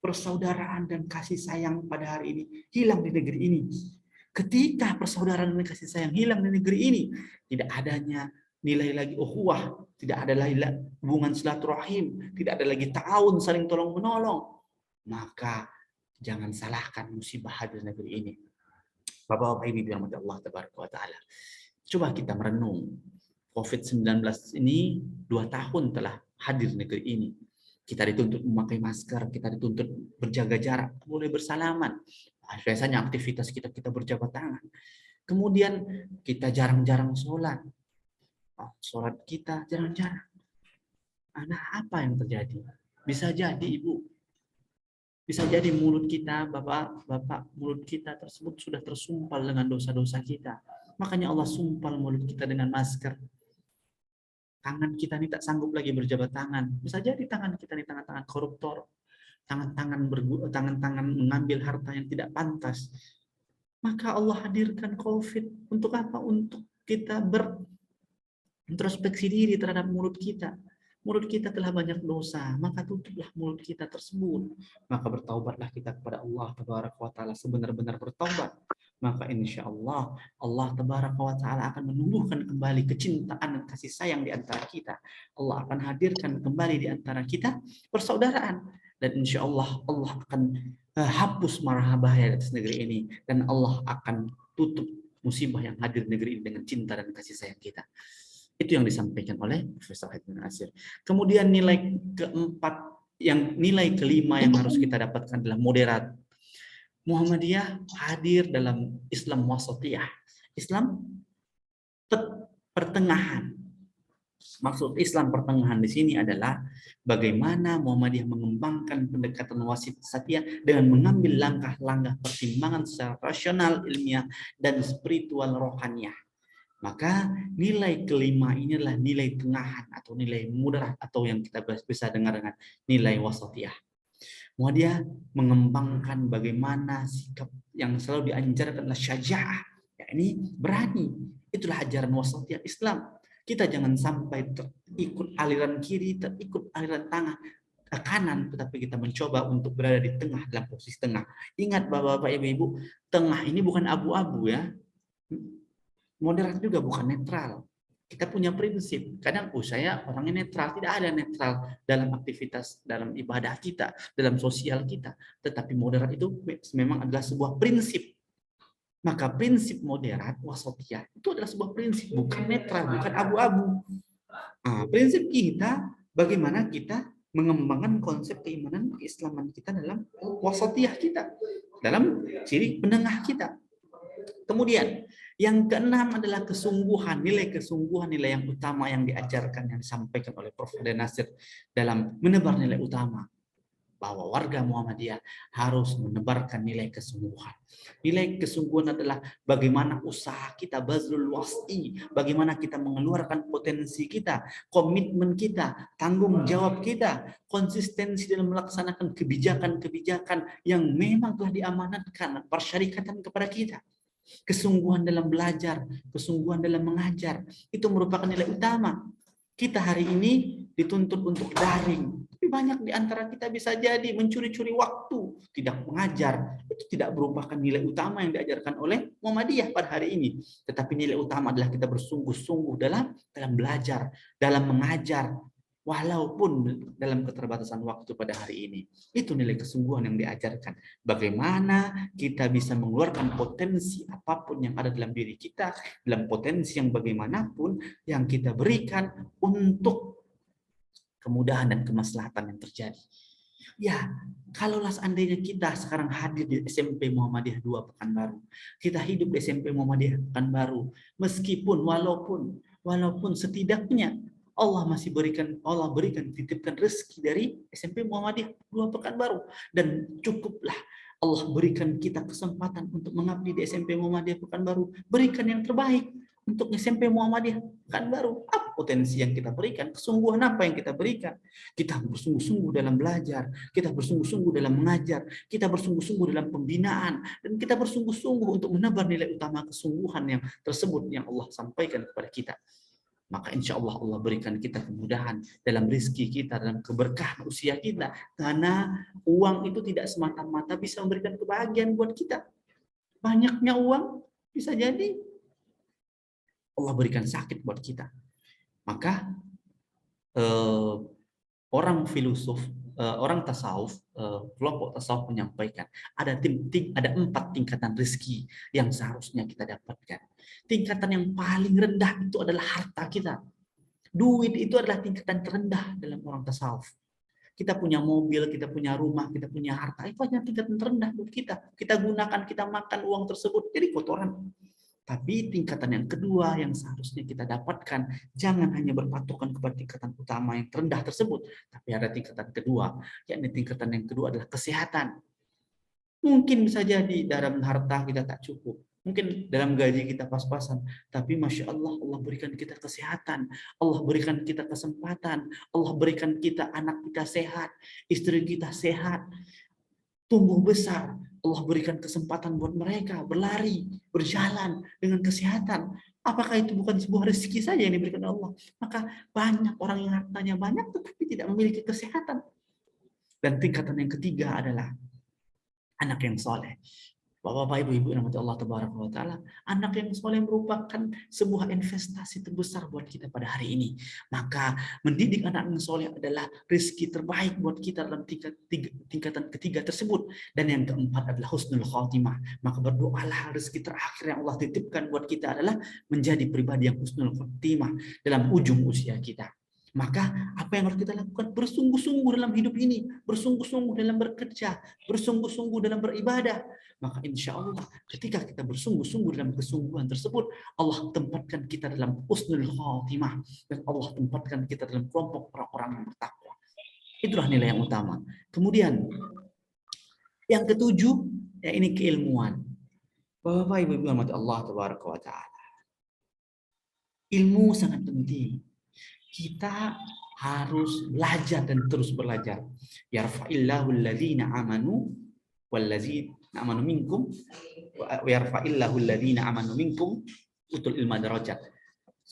Persaudaraan dan kasih sayang pada hari ini hilang di negeri ini. Ketika persaudaraan dan kasih sayang hilang di negeri ini, tidak adanya nilai lagi ukhuwah, tidak ada lagi hubungan silaturahim, tidak ada lagi ta'awun saling tolong menolong, maka jangan salahkan musibah hadir di negeri ini. Bapak-bapak Ibu yang dirahmati Allah Tabaraka wa Ta'ala, coba kita merenung. COVID-19 ini 2 tahun telah hadir di negeri ini. Kita dituntut memakai masker, kita dituntut berjaga jarak, boleh bersalaman. Biasanya aktivitas kita berjabat tangan. Kemudian kita jarang-jarang sholat. Sholat kita jarang-jarang. Nah, apa yang terjadi? Bisa jadi Ibu, bisa jadi mulut kita, Bapak, mulut kita tersebut sudah tersumpal dengan dosa-dosa kita. Makanya Allah sumpal mulut kita dengan masker. Tangan kita ini tak sanggup lagi berjabat tangan. Bisa jadi tangan kita ini tangan-tangan koruptor. Tangan-tangan mengambil harta yang tidak pantas. Maka Allah hadirkan COVID. Untuk apa? Untuk kita berintrospeksi diri terhadap mulut kita. Mulut kita telah banyak dosa, maka tutuplah mulut kita tersebut. Maka bertaubatlah kita kepada Allah Tabaraka wa Ta'ala, sebenar-benar bertaubat. Maka insya Allah, Allah Tabaraka wa Ta'ala akan menumbuhkan kembali kecintaan dan kasih sayang di antara kita. Allah akan hadirkan kembali di antara kita persaudaraan. Dan insya Allah, Allah akan hapus marah bahaya atas negeri ini. Dan Allah akan tutup musibah yang hadir di negeri ini dengan cinta dan kasih sayang kita. Itu yang disampaikan oleh Profesor Haidar Nasir. Kemudian nilai keempat, nilai kelima yang harus kita dapatkan adalah moderat. Muhammadiyah hadir dalam Islam wasatiyah. Islam pertengahan. Maksud Islam pertengahan di sini adalah bagaimana Muhammadiyah mengembangkan pendekatan wasatiyah dengan mengambil langkah-langkah pertimbangan secara rasional, ilmiah, dan spiritual rohaniyah. Maka nilai kelima ini adalah nilai tengahan atau nilai moderat atau yang kita bisa dengar dengan nilai wasatiyah. Muhammadiyah mengembangkan bagaimana sikap yang selalu diajarkan adalah syaja'ah, yakni berani. Itulah ajaran wasatiyah Islam. Kita jangan sampai terikut aliran kiri, terikut aliran kanan, tetapi kita mencoba untuk berada di tengah, dalam posisi tengah. Ingat Bapak-bapak, Ibu-ibu, tengah ini bukan abu-abu ya. Moderat juga bukan netral. Kita punya prinsip. Kadang saya orangnya netral, tidak ada netral dalam aktivitas, dalam ibadah kita, dalam sosial kita. Tetapi moderat itu memang adalah sebuah prinsip. Maka prinsip moderat wasatiyah itu adalah sebuah prinsip, bukan netral, bukan abu-abu. Prinsip kita bagaimana kita mengembangkan konsep keimanan keislaman kita dalam wasatiyah kita, dalam ciri penengah kita. Kemudian yang keenam adalah kesungguhan, nilai kesungguhan, nilai yang utama yang diajarkan, yang disampaikan oleh Prof. Haidar Nasir dalam menebar nilai utama. Bahwa warga Muhammadiyah harus menebarkan nilai kesungguhan. Nilai kesungguhan adalah bagaimana usaha kita, bazlul was'i, bagaimana kita mengeluarkan potensi kita, komitmen kita, tanggung jawab kita, konsistensi dalam melaksanakan kebijakan-kebijakan yang memang telah diamanatkan persyarikatan kepada kita. Kesungguhan dalam belajar, kesungguhan dalam mengajar, itu merupakan nilai utama. Kita hari ini dituntut untuk daring. Tapi banyak di antara kita bisa jadi mencuri-curi waktu, tidak mengajar. Itu tidak merupakan nilai utama yang diajarkan oleh Muhammadiyah pada hari ini. Tetapi nilai utama adalah kita bersungguh-sungguh dalam belajar, dalam mengajar. walaupun dalam keterbatasan waktu pada hari ini. Itu nilai kesungguhan yang diajarkan. Bagaimana kita bisa mengeluarkan potensi apapun yang ada dalam diri kita, dalam potensi yang bagaimanapun yang kita berikan untuk kemudahan dan kemaslahatan yang terjadi. Ya, kalaulah seandainya kita sekarang hadir di SMP Muhammadiyah 2 Pekanbaru, kita hidup di SMP Muhammadiyah Pekanbaru, meskipun walaupun setidaknya Allah berikan titipkan rezeki dari SMP Muhammadiyah 2 Pekanbaru, dan cukuplah Allah berikan kita kesempatan untuk mengabdi di SMP Muhammadiyah Pekanbaru, berikan yang terbaik untuk SMP Muhammadiyah Pekanbaru. Apa potensi yang kita berikan? Kesungguhan apa yang kita berikan? Kita bersungguh-sungguh dalam belajar, kita bersungguh-sungguh dalam mengajar, kita bersungguh-sungguh dalam pembinaan, dan kita bersungguh-sungguh untuk menebar nilai utama kesungguhan yang tersebut yang Allah sampaikan kepada kita. Maka insya Allah Allah berikan kita kemudahan dalam rezeki kita, dalam keberkahan usia kita. Karena uang itu tidak semata-mata bisa memberikan kebahagiaan buat kita. Banyaknya uang bisa jadi Allah berikan sakit buat kita. Maka orang filosof, orang tasawuf, kelompok tasawuf menyampaikan ada 4 tingkatan rezeki yang seharusnya kita dapatkan. Tingkatan yang paling rendah itu adalah harta kita. Duit itu adalah tingkatan terendah dalam orang tasawuf. Kita punya mobil, kita punya rumah, kita punya harta, itu hanya tingkatan terendah buat kita. Kita gunakan, kita makan uang tersebut jadi kotoran. Tapi tingkatan yang kedua yang seharusnya kita dapatkan, jangan hanya berpatokan kepada tingkatan utama yang terendah tersebut, tapi ada tingkatan kedua, yakni tingkatan yang kedua adalah kesehatan. Mungkin bisa jadi dalam harta kita tak cukup, mungkin dalam gaji kita pas-pasan, tapi Masya Allah, Allah berikan kita kesehatan, Allah berikan kita kesempatan, Allah berikan kita anak kita sehat, istri kita sehat, tumbuh besar. Allah berikan kesempatan buat mereka berlari, berjalan dengan kesehatan. Apakah itu bukan sebuah rezeki saja yang diberikan Allah? Maka banyak orang yang hartanya banyak tetapi tidak memiliki kesehatan. Dan tingkatan yang ketiga adalah anak yang soleh. Bapak-bapak, ibu-ibu yang rahmati Allah Tabaraka wa Ta'ala, anak yang soleh merupakan sebuah investasi terbesar buat kita pada hari ini. Maka mendidik anak yang soleh adalah rezeki terbaik buat kita dalam tingkatan ketiga tersebut. Dan yang keempat adalah husnul khotimah. Maka berdoalah rezeki terakhir yang Allah titipkan buat kita adalah menjadi pribadi yang husnul khotimah dalam ujung usia kita. Maka apa yang harus kita lakukan? Bersungguh-sungguh dalam hidup ini, bersungguh-sungguh dalam bekerja, bersungguh-sungguh dalam beribadah. Maka insya Allah ketika kita bersungguh-sungguh dalam kesungguhan tersebut, Allah tempatkan kita dalam husnul khotimah, dan Allah tempatkan kita dalam kelompok orang-orang yang bertakwa. Itulah nilai yang utama. Kemudian yang ketujuh, ya ini keilmuan. Bapak Ibu rahmati Allah Tabaraka wa Ta'ala. Ilmu sangat penting. Kita harus belajar dan terus belajar. Yarfa'illahu alladhina amanu walladzina amanu minkum wa yarfa'illahu alladhina amanu minkum utul ilma darajat.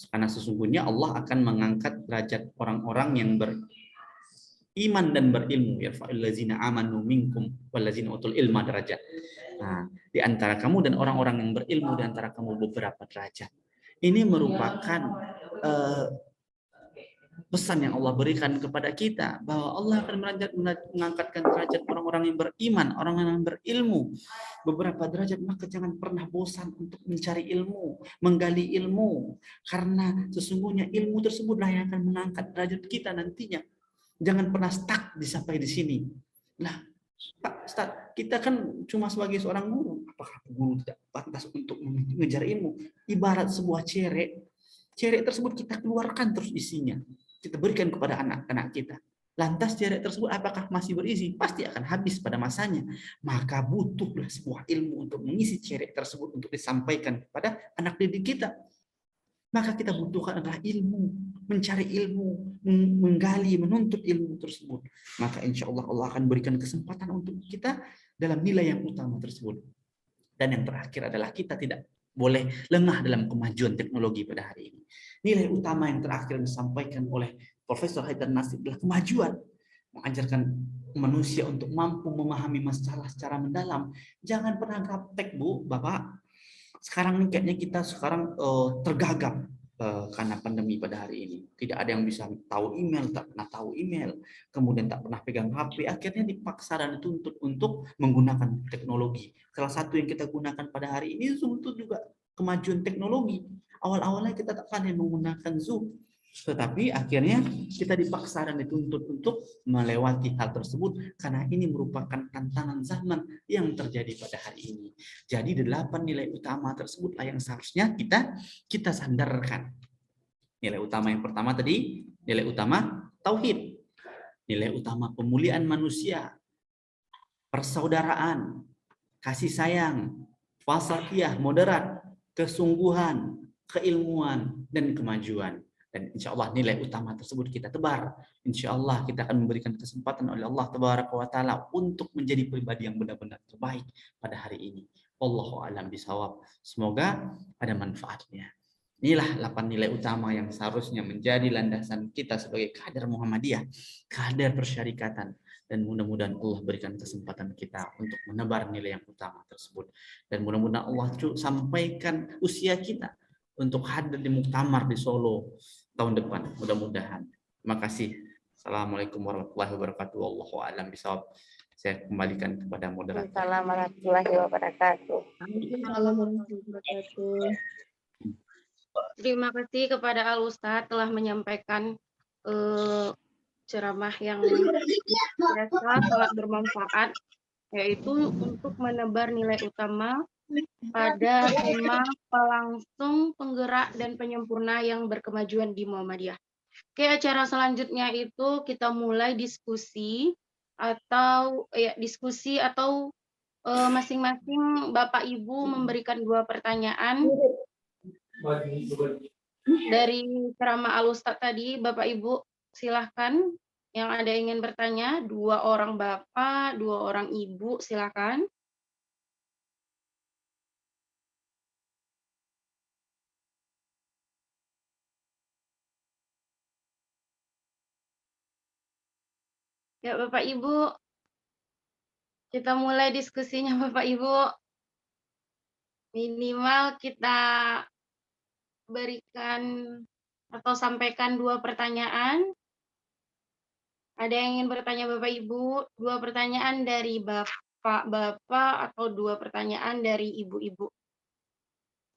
Karena sesungguhnya Allah akan mengangkat derajat orang-orang yang beriman dan berilmu. Yarfa'illahu alladhina amanu minkum walladzina utul ilma darajat. Nah, di antara kamu dan orang-orang yang berilmu di antara kamu beberapa derajat. Ini merupakan pesan yang Allah berikan kepada kita, bahwa Allah akan mengangkatkan derajat orang-orang yang beriman, orang-orang yang berilmu beberapa derajat. Maka jangan pernah bosan untuk mencari ilmu, menggali ilmu, karena sesungguhnya ilmu tersebutlah yang akan mengangkat derajat kita nantinya. Jangan pernah stuck sampai di sini. Nah, Pak Ustaz, kita kan cuma sebagai seorang guru, apakah guru tidak pantas untuk mengejar ilmu? Ibarat sebuah cerek tersebut kita keluarkan terus isinya, kita berikan kepada anak-anak kita. Lantas cerek tersebut apakah masih berisi? Pasti akan habis pada masanya. Maka butuhlah sebuah ilmu untuk mengisi cerek tersebut untuk disampaikan kepada anak didik kita. Maka kita butuhkan adalah ilmu, mencari ilmu, menggali, menuntut ilmu tersebut. Maka insya Allah Allah akan berikan kesempatan untuk kita dalam nilai yang utama tersebut. Dan yang terakhir adalah kita tidak boleh lengah dalam kemajuan teknologi pada hari ini. Nilai utama yang terakhir yang disampaikan oleh Profesor Haidar Nasir adalah kemajuan. Mengajarkan manusia untuk mampu memahami masalah secara mendalam. Jangan pernah gaptek, Bu, Bapak. Sekarang ini kayaknya kita tergagap. karena pandemi pada hari ini. Tidak ada yang bisa tahu email, tak pernah tahu email, kemudian tak pernah pegang HP, akhirnya dipaksa dan dituntut untuk menggunakan teknologi. Salah satu yang kita gunakan pada hari ini Zoom itu juga kemajuan teknologi. Awal-awalnya kita tak pandai menggunakan Zoom, tetapi akhirnya kita dipaksa dan dituntut untuk melewati hal tersebut karena ini merupakan tantangan zaman yang terjadi pada hari ini. Jadi 8 nilai utama tersebutlah yang seharusnya kita sandarkan. Nilai utama yang pertama tadi, nilai utama tauhid. Nilai utama pemuliaan manusia, persaudaraan, kasih sayang, wasatiyah, moderat, kesungguhan, keilmuan, dan kemajuan. Dan insya Allah nilai utama tersebut kita tebar. Insya Allah kita akan memberikan kesempatan oleh Allah Tabaraka wa Ta'ala untuk menjadi pribadi yang benar-benar terbaik pada hari ini. Wallahu a'lam bishawab. Semoga ada manfaatnya. Inilah 8 nilai utama yang seharusnya menjadi landasan kita sebagai kader Muhammadiyah, kader persyarikatan. Dan mudah-mudahan Allah berikan kesempatan kita untuk menebar nilai yang utama tersebut. Dan mudah-mudahan Allah sampaikan usia kita untuk hadir di muktamar di Solo tahun depan, mudah-mudahan. Terima kasih. Assalamualaikum warahmatullahi wabarakatuh. Wallahu a'lam bishawab. Saya kembalikan kepada moderator. Assalamualaikum warahmatullahi wabarakatuh. Waalaikumsalam warahmatullahi wabarakatuh. Terima kasih kepada Al Ustadz telah menyampaikan ceramah yang biasa sangat bermanfaat, yaitu untuk menebar nilai utama pada tema pelangsung, penggerak, dan penyempurna yang berkemajuan di Muhammadiyah. Oke, acara selanjutnya itu kita mulai diskusi atau masing-masing Bapak Ibu memberikan 2 pertanyaan dari ceramah Al Ustadz tadi. Bapak Ibu silahkan yang ada ingin bertanya, 2 orang Bapak, 2 orang Ibu, silahkan. Ya, Bapak Ibu, kita mulai diskusinya, Bapak Ibu. Minimal kita berikan atau sampaikan 2 pertanyaan. Ada yang ingin bertanya, Bapak Ibu? 2 pertanyaan dari Bapak atau 2 pertanyaan dari Ibu-Ibu.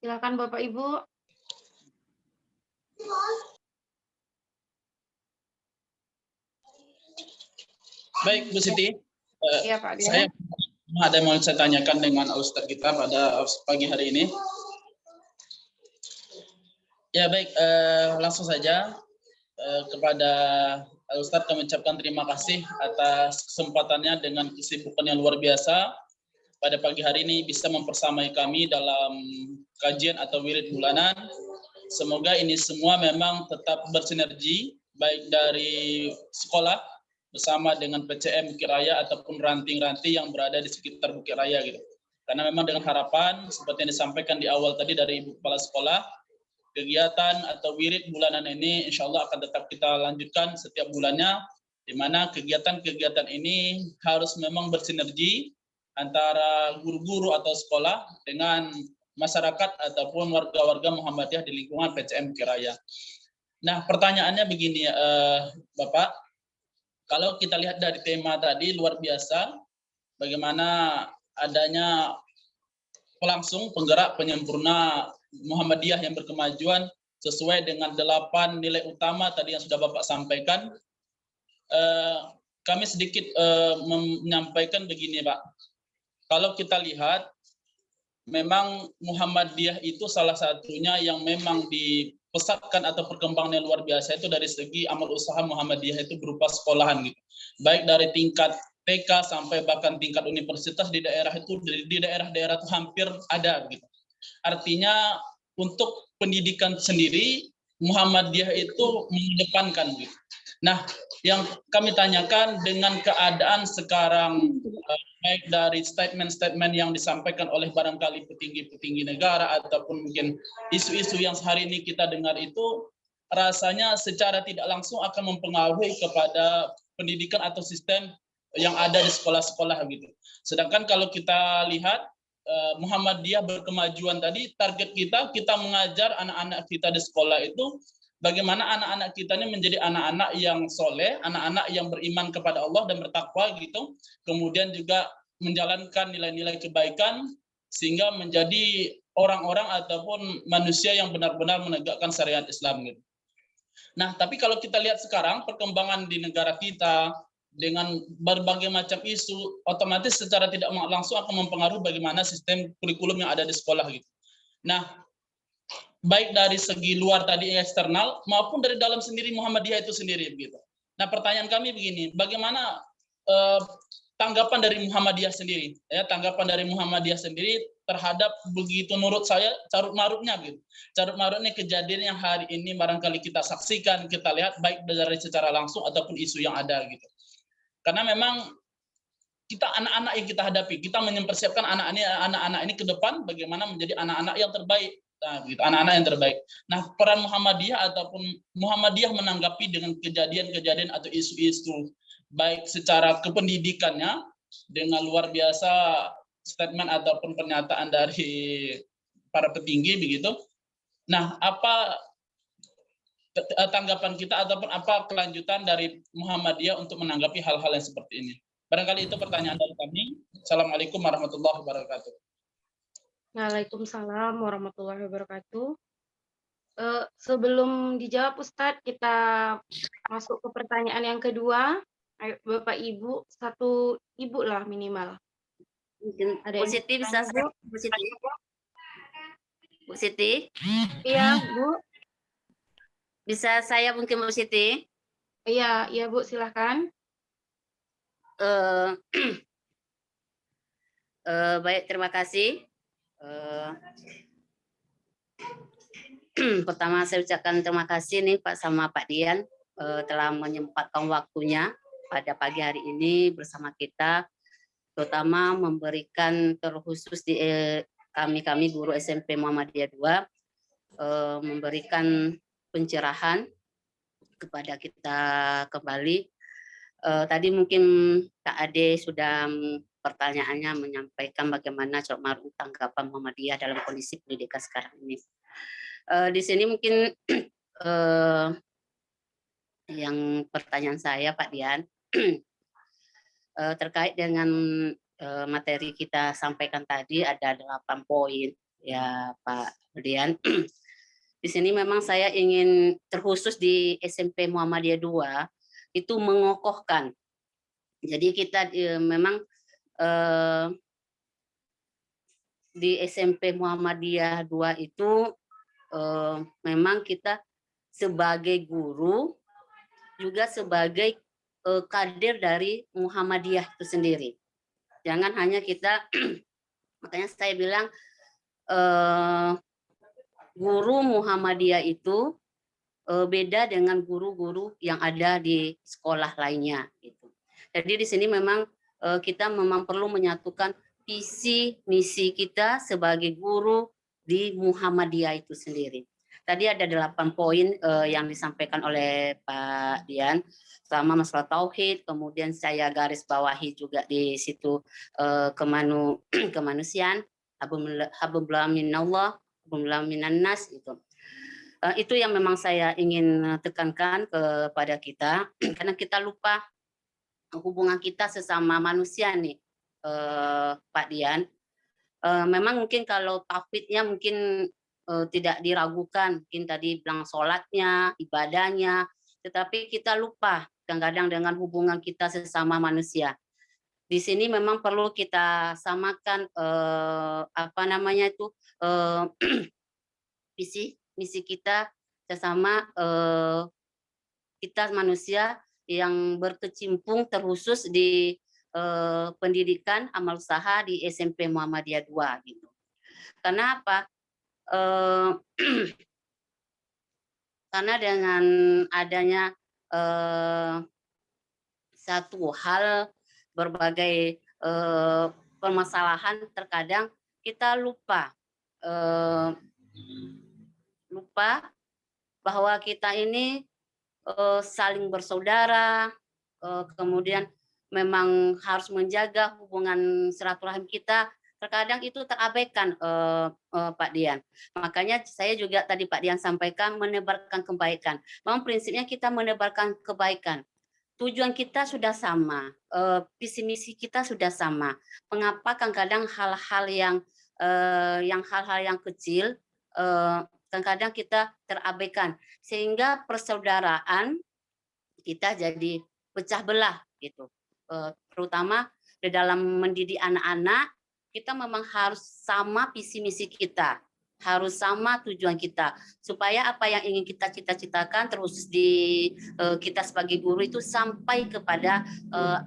Silakan Bapak Ibu. Baik, Bu Siti. Iya, Pak. Saya ada yang mau saya tanyakan dengan Ustadz kita pada pagi hari ini. Ya baik, langsung saja kepada Ustadz kami ucapkan terima kasih atas kesempatannya dengan kesibukan yang luar biasa pada pagi hari ini bisa mempersamai kami dalam kajian atau wirid bulanan. Semoga ini semua memang tetap bersinergi baik dari sekolah bersama dengan PCM Bukit Raya ataupun ranting-ranting yang berada di sekitar Bukit Raya gitu. Karena memang dengan harapan seperti yang disampaikan di awal tadi dari Ibu Kepala Sekolah, kegiatan atau wirid bulanan ini insya Allah akan tetap kita lanjutkan setiap bulannya, di mana kegiatan-kegiatan ini harus memang bersinergi antara guru-guru atau sekolah dengan masyarakat ataupun warga-warga Muhammadiyah di lingkungan PCM Bukit Raya. Nah, pertanyaannya begini, Bapak. Kalau kita lihat dari tema tadi luar biasa, bagaimana adanya pelangsung, penggerak, penyempurna Muhammadiyah yang berkemajuan sesuai dengan 8 nilai utama tadi yang sudah Bapak sampaikan. Kami sedikit menyampaikan begini, Pak. Kalau kita lihat, memang Muhammadiyah itu salah satunya yang memang dipesatkan atau perkembangannya luar biasa itu dari segi amal usaha Muhammadiyah itu berupa sekolahan gitu. Baik dari tingkat TK sampai bahkan tingkat universitas di daerah itu, di daerah-daerah itu hampir ada gitu. Artinya untuk pendidikan sendiri Muhammadiyah itu mengedepankan gitu. Nah, yang kami tanyakan dengan keadaan sekarang baik dari statement-statement yang disampaikan oleh barangkali petinggi-petinggi negara ataupun mungkin isu-isu yang sehari ini kita dengar itu rasanya secara tidak langsung akan mempengaruhi kepada pendidikan atau sistem yang ada di sekolah-sekolah gitu. Sedangkan kalau kita lihat Muhammadiyah berkemajuan tadi, target kita mengajar anak-anak kita di sekolah itu bagaimana anak-anak kita ini menjadi anak-anak yang soleh, anak-anak yang beriman kepada Allah dan bertakwa gitu. Kemudian juga menjalankan nilai-nilai kebaikan sehingga menjadi orang-orang ataupun manusia yang benar-benar menegakkan syariat Islam gitu. Nah, tapi kalau kita lihat sekarang perkembangan di negara kita dengan berbagai macam isu, otomatis secara tidak langsung akan mempengaruhi bagaimana sistem kurikulum yang ada di sekolah gitu. Nah, baik dari segi luar tadi eksternal maupun dari dalam sendiri Muhammadiyah itu sendiri begitu. Nah, pertanyaan kami begini, bagaimana tanggapan dari Muhammadiyah sendiri? Ya, tanggapan dari Muhammadiyah sendiri terhadap begitu menurut saya carut marutnya gitu. Carut marutnya kejadian yang hari ini barangkali kita saksikan, kita lihat baik dari secara langsung ataupun isu yang ada gitu. Karena memang kita anak-anak yang kita hadapi, kita mempersiapkan anak-anak ini ke depan bagaimana menjadi anak-anak yang terbaik. Nah, gitu, anak-anak yang terbaik. Nah, peran Muhammadiyah ataupun Muhammadiyah menanggapi dengan kejadian-kejadian atau isu-isu baik secara kependidikannya dengan luar biasa statement ataupun pernyataan dari para petinggi begitu. Nah, apa tanggapan kita ataupun apa kelanjutan dari Muhammadiyah untuk menanggapi hal-hal yang seperti ini? Barangkali itu pertanyaan dari kami. Assalamualaikum warahmatullahi wabarakatuh. Waalaikumsalam warahmatullahi wabarakatuh. Sebelum dijawab Ustadz, kita masuk ke pertanyaan yang kedua. Ayo Bapak Ibu, satu ibu lah minimal. Mungkin Ada Bu Siti bisa Bu? Bu Siti. Bu Siti, Iya, Bu. bisa saya mungkin Bu Siti? Iya, iya Bu, silahkan. Baik, terima kasih. Pertama saya ucapkan terima kasih nih Pak sama Pak Dian telah menyempatkan waktunya pada pagi hari ini bersama kita, terutama memberikan terkhusus di kami guru SMP Muhammadiyah 2 memberikan pencerahan kepada kita kembali. Tadi mungkin Kak Ade sudah pertanyaannya menyampaikan bagaimana carut marut tanggapan Muhammadiyah dalam kondisi pendidikan sekarang ini. Di sini mungkin yang pertanyaan saya Pak Dian terkait dengan materi kita sampaikan tadi ada 8 poin ya Pak Dian. Di sini memang saya ingin terkhusus di SMP Muhammadiyah 2 itu mengokohkan. Jadi kita memang di SMP Muhammadiyah 2 itu memang kita sebagai guru juga sebagai kader dari Muhammadiyah itu sendiri. Jangan hanya kita, makanya saya bilang guru Muhammadiyah itu beda dengan guru-guru yang ada di sekolah lainnya. Gitu. Jadi di sini memang kita memang perlu menyatukan visi misi kita sebagai guru di Muhammadiyah itu sendiri. Tadi ada 8 poin yang disampaikan oleh Pak Dian, sama masalah tauhid, kemudian saya garis bawahi juga di situ kemanusiaan, hablum minallah, hablum minan nas itu. Itu yang memang saya ingin tekankan kepada kita, karena kita lupa hubungan kita sesama manusia nih, Pak Dian. Memang mungkin kalau tauhidnya mungkin tidak diragukan, mungkin tadi bilang sholatnya, ibadahnya, tetapi kita lupa kadang-kadang dengan hubungan kita sesama manusia. Di sini memang perlu kita samakan misi kita sesama kita manusia yang berkecimpung terkhusus di pendidikan amal usaha di SMP Muhammadiyah 2 gitu. Karena apa? Karena dengan adanya satu hal berbagai permasalahan terkadang kita lupa bahwa kita ini saling bersaudara, kemudian memang harus menjaga hubungan silaturahim kita terkadang itu terabaikan, Pak Dian. Makanya saya juga tadi Pak Dian sampaikan menebarkan kebaikan. Memang prinsipnya kita menebarkan kebaikan. Tujuan kita sudah sama, visi misi kita sudah sama. Mengapa kadang-kadang hal-hal yang kecil kadang-kadang kita terabaikan, sehingga persaudaraan kita jadi pecah belah gitu. Terutama di dalam mendidik anak-anak, kita memang harus sama visi misi kita, harus sama tujuan kita, supaya apa yang ingin kita cita-citakan terus di kita sebagai guru itu sampai kepada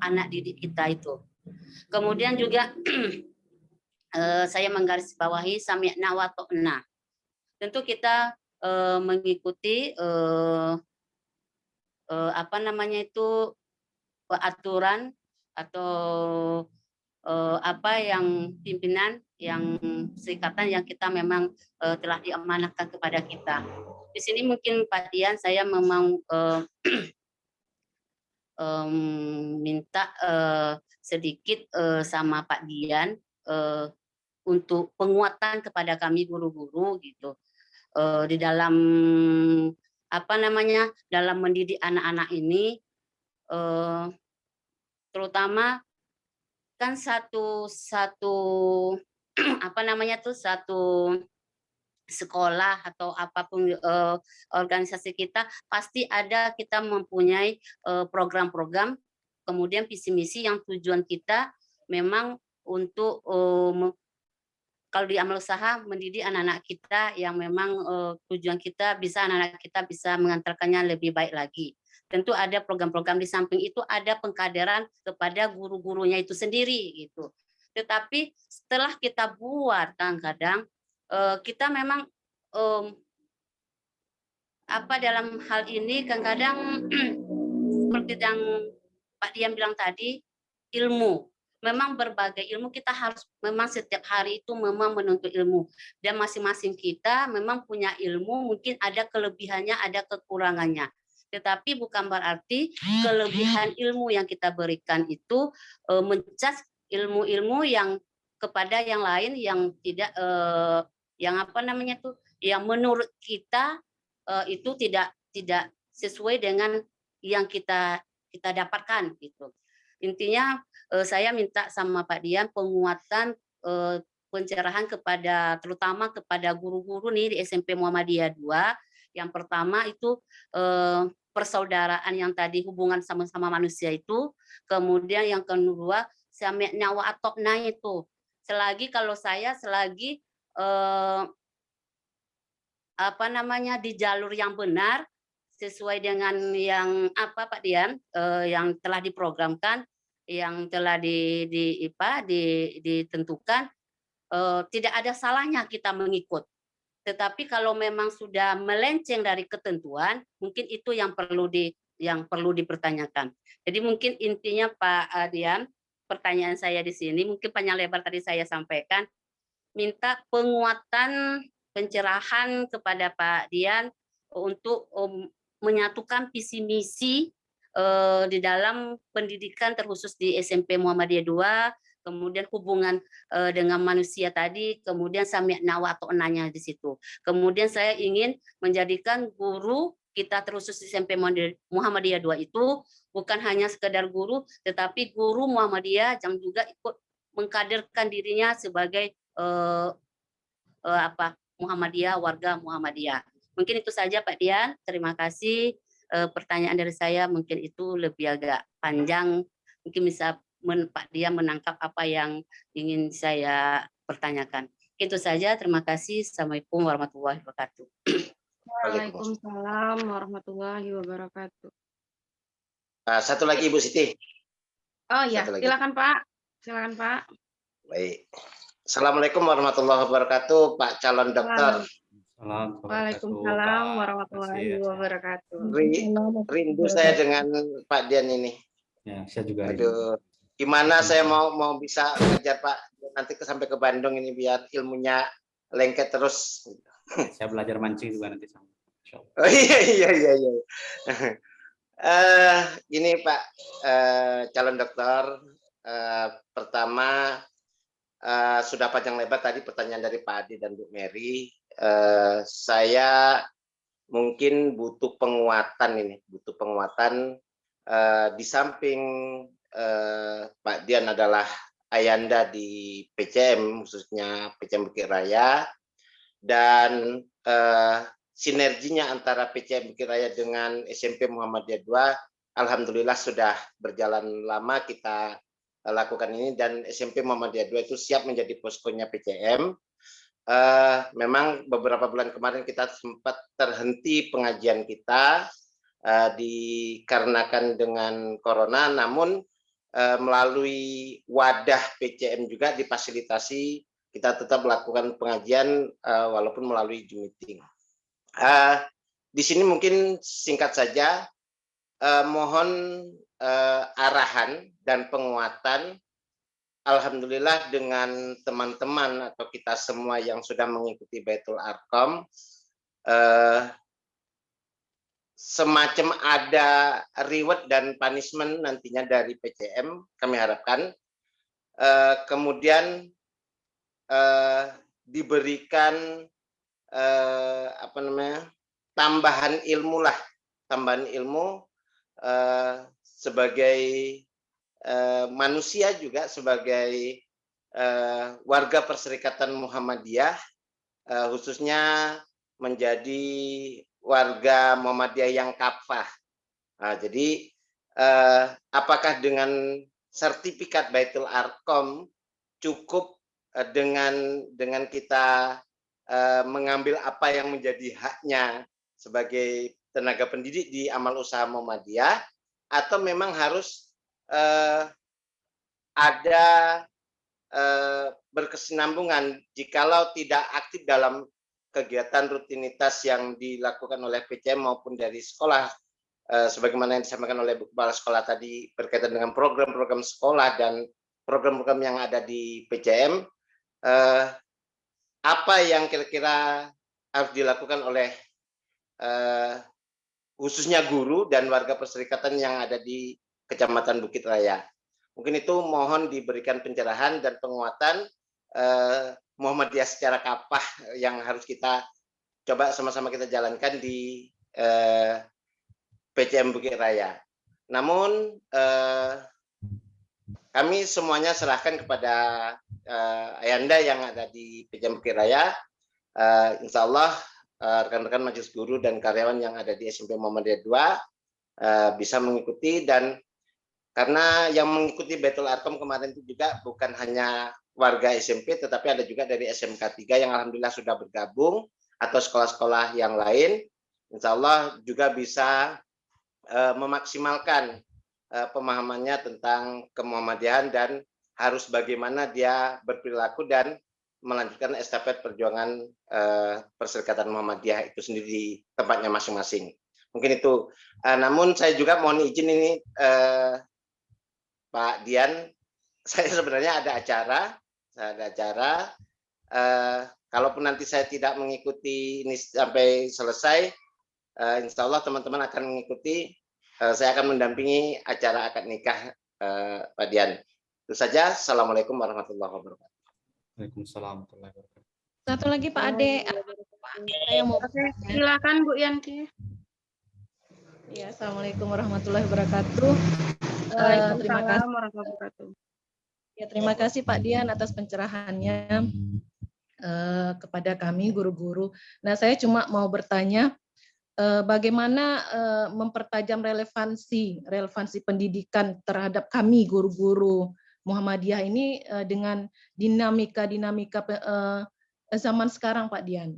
anak didik kita itu. Kemudian juga saya menggarisbawahi sami'na wa ta'na. Tentu kita mengikuti aturan atau apa yang pimpinan yang serikatan yang kita memang telah diamanahkan kepada kita. Di sini mungkin Pak Dian saya memang minta sedikit sama Pak Dian untuk penguatan kepada kami guru-guru gitu di dalam dalam mendidik anak-anak ini, terutama kan satu sekolah atau apapun organisasi kita pasti ada, kita mempunyai program-program, kemudian visi misi yang tujuan kita memang untuk kalau di amal usaha mendidik anak-anak kita yang memang tujuan kita bisa anak-anak kita bisa mengantarkannya lebih baik lagi. Tentu ada program-program, di samping itu ada pengkaderan kepada guru-gurunya itu sendiri gitu. Tetapi setelah kita buat kadang-kadang kita memang dalam hal ini kadang-kadang seperti yang Pak Dian bilang tadi, ilmu. Memang berbagai ilmu kita harus memang setiap hari itu memang menuntut ilmu, dan masing-masing kita memang punya ilmu, mungkin ada kelebihannya, ada kekurangannya. Tetapi bukan berarti kelebihan ilmu yang kita berikan itu mencas ilmu-ilmu yang kepada yang lain yang tidak yang menurut kita itu tidak sesuai dengan yang kita dapatkan gitu. Intinya saya minta sama Pak Dian penguatan pencerahan terutama kepada guru-guru nih di SMP Muhammadiyah 2. Yang pertama itu persaudaraan yang tadi, hubungan sama-sama manusia itu. Kemudian yang kedua sami'na wa ata'na itu. Selagi di jalur yang benar sesuai dengan yang Pak Dian yang telah diprogramkan, yang telah ditentukan, tidak ada salahnya kita mengikut. Tetapi kalau memang sudah melenceng dari ketentuan, mungkin itu yang perlu dipertanyakan. Jadi mungkin intinya Pak Dian, pertanyaan saya di sini, mungkin panjang lebar tadi saya sampaikan, minta penguatan pencerahan kepada Pak Dian untuk menyatukan visi misi di dalam pendidikan terkhusus di SMP Muhammadiyah 2, kemudian hubungan dengan manusia tadi, kemudian sami'na wa ta'na di situ. Kemudian saya ingin menjadikan guru kita terkhusus di SMP Muhammadiyah 2 itu bukan hanya sekedar guru, tetapi guru Muhammadiyah yang juga ikut mengkaderkan dirinya sebagai Muhammadiyah, warga Muhammadiyah. Mungkin itu saja Pak Dian, terima kasih. Pertanyaan dari saya mungkin itu lebih agak panjang, mungkin bisa Pak Dian menangkap apa yang ingin saya pertanyakan. Itu saja, terima kasih. Assalamualaikum warahmatullahi wabarakatuh. Waalaikumsalam warahmatullahi wabarakatuh. Satu lagi Ibu Siti. Oh ya, silakan Pak. Silakan Pak. Baik. Assalamualaikum warahmatullahi wabarakatuh, Pak calon dokter. Waalaikumsalam warahmatullahi wabarakatuh. Rindu saya dengan Pak Dian ini. Ya, saya juga. Aduh, gimana saya mau bisa ngejar Pak nanti sampai ke Bandung ini biar ilmunya lengket terus. Saya belajar mancing juga nanti sama. Oh iya. Ini Pak calon dokter, pertama sudah panjang lebar tadi pertanyaan dari Pak Adi dan Bu Mary. Saya mungkin butuh penguatan ini, di samping Pak Dian adalah ayanda di PCM, khususnya PCM Bukit Raya, dan sinerginya antara PCM Bukit Raya dengan SMP Muhammadiyah 2, alhamdulillah sudah berjalan lama kita lakukan ini, dan SMP Muhammadiyah 2 itu siap menjadi poskonya PCM. Memang beberapa bulan kemarin kita sempat terhenti pengajian kita dikarenakan dengan corona, namun melalui wadah PCM juga difasilitasi kita tetap melakukan pengajian walaupun melalui Zoom meeting. Di sini mungkin singkat saja, mohon arahan dan penguatan. Alhamdulillah dengan teman-teman atau kita semua yang sudah mengikuti Baitul Arqam, semacam ada reward dan punishment nantinya dari PCM, kami harapkan. Kemudian diberikan tambahan ilmu sebagai manusia juga, sebagai warga Perserikatan Muhammadiyah, khususnya menjadi warga Muhammadiyah yang kafah. Jadi apakah dengan sertifikat Baitul Arqam cukup dengan kita mengambil apa yang menjadi haknya sebagai tenaga pendidik di amal usaha Muhammadiyah, atau memang harus ada berkesinambungan jikalau tidak aktif dalam kegiatan rutinitas yang dilakukan oleh PCM maupun dari sekolah, sebagaimana yang disampaikan oleh Bu Kepala Sekolah tadi berkaitan dengan program-program sekolah dan program-program yang ada di PCM, apa yang kira-kira harus dilakukan oleh khususnya guru dan warga perserikatan yang ada di Kecamatan Bukit Raya. Mungkin itu mohon diberikan pencerahan dan penguatan Muhammadiyah secara kafah yang harus kita coba sama-sama kita jalankan di PCM Bukit Raya. Namun kami semuanya serahkan kepada ayanda yang ada di PCM Bukit Raya. Insya Allah rekan-rekan majelis guru dan karyawan yang ada di SMP Muhammadiyah 2 bisa mengikuti, dan karena yang mengikuti Baitul Arqam kemarin itu juga bukan hanya warga SMP, tetapi ada juga dari SMK 3 yang alhamdulillah sudah bergabung, atau sekolah-sekolah yang lain. Insya Allah juga bisa memaksimalkan pemahamannya tentang kemuhammadiyahan dan harus bagaimana dia berperilaku dan melanjutkan estafet perjuangan Perserikatan Muhammadiyah itu sendiri di tempatnya masing-masing. Mungkin itu. Namun saya juga mohon izin ini Pak Dian, saya sebenarnya ada acara. Kalaupun nanti saya tidak mengikuti ini sampai selesai, insya Allah teman-teman akan mengikuti. Saya akan mendampingi acara akad nikah Pak Dian. Itu saja. Assalamualaikum warahmatullahi wabarakatuh. Waalaikumsalam warahmatullahi wabarakatuh. Satu lagi Pak Ade, saya mau Silakan Bu Yanti. ya, Assalamualaikum warahmatullahi wabarakatuh. Terima kasih. warahmatullahi wabarakatuh. Ya, terima kasih Pak Dian atas pencerahannya kepada kami guru-guru. Nah, saya cuma mau bertanya bagaimana mempertajam relevansi pendidikan terhadap kami guru-guru Muhammadiyah ini dengan dinamika zaman sekarang Pak Dian.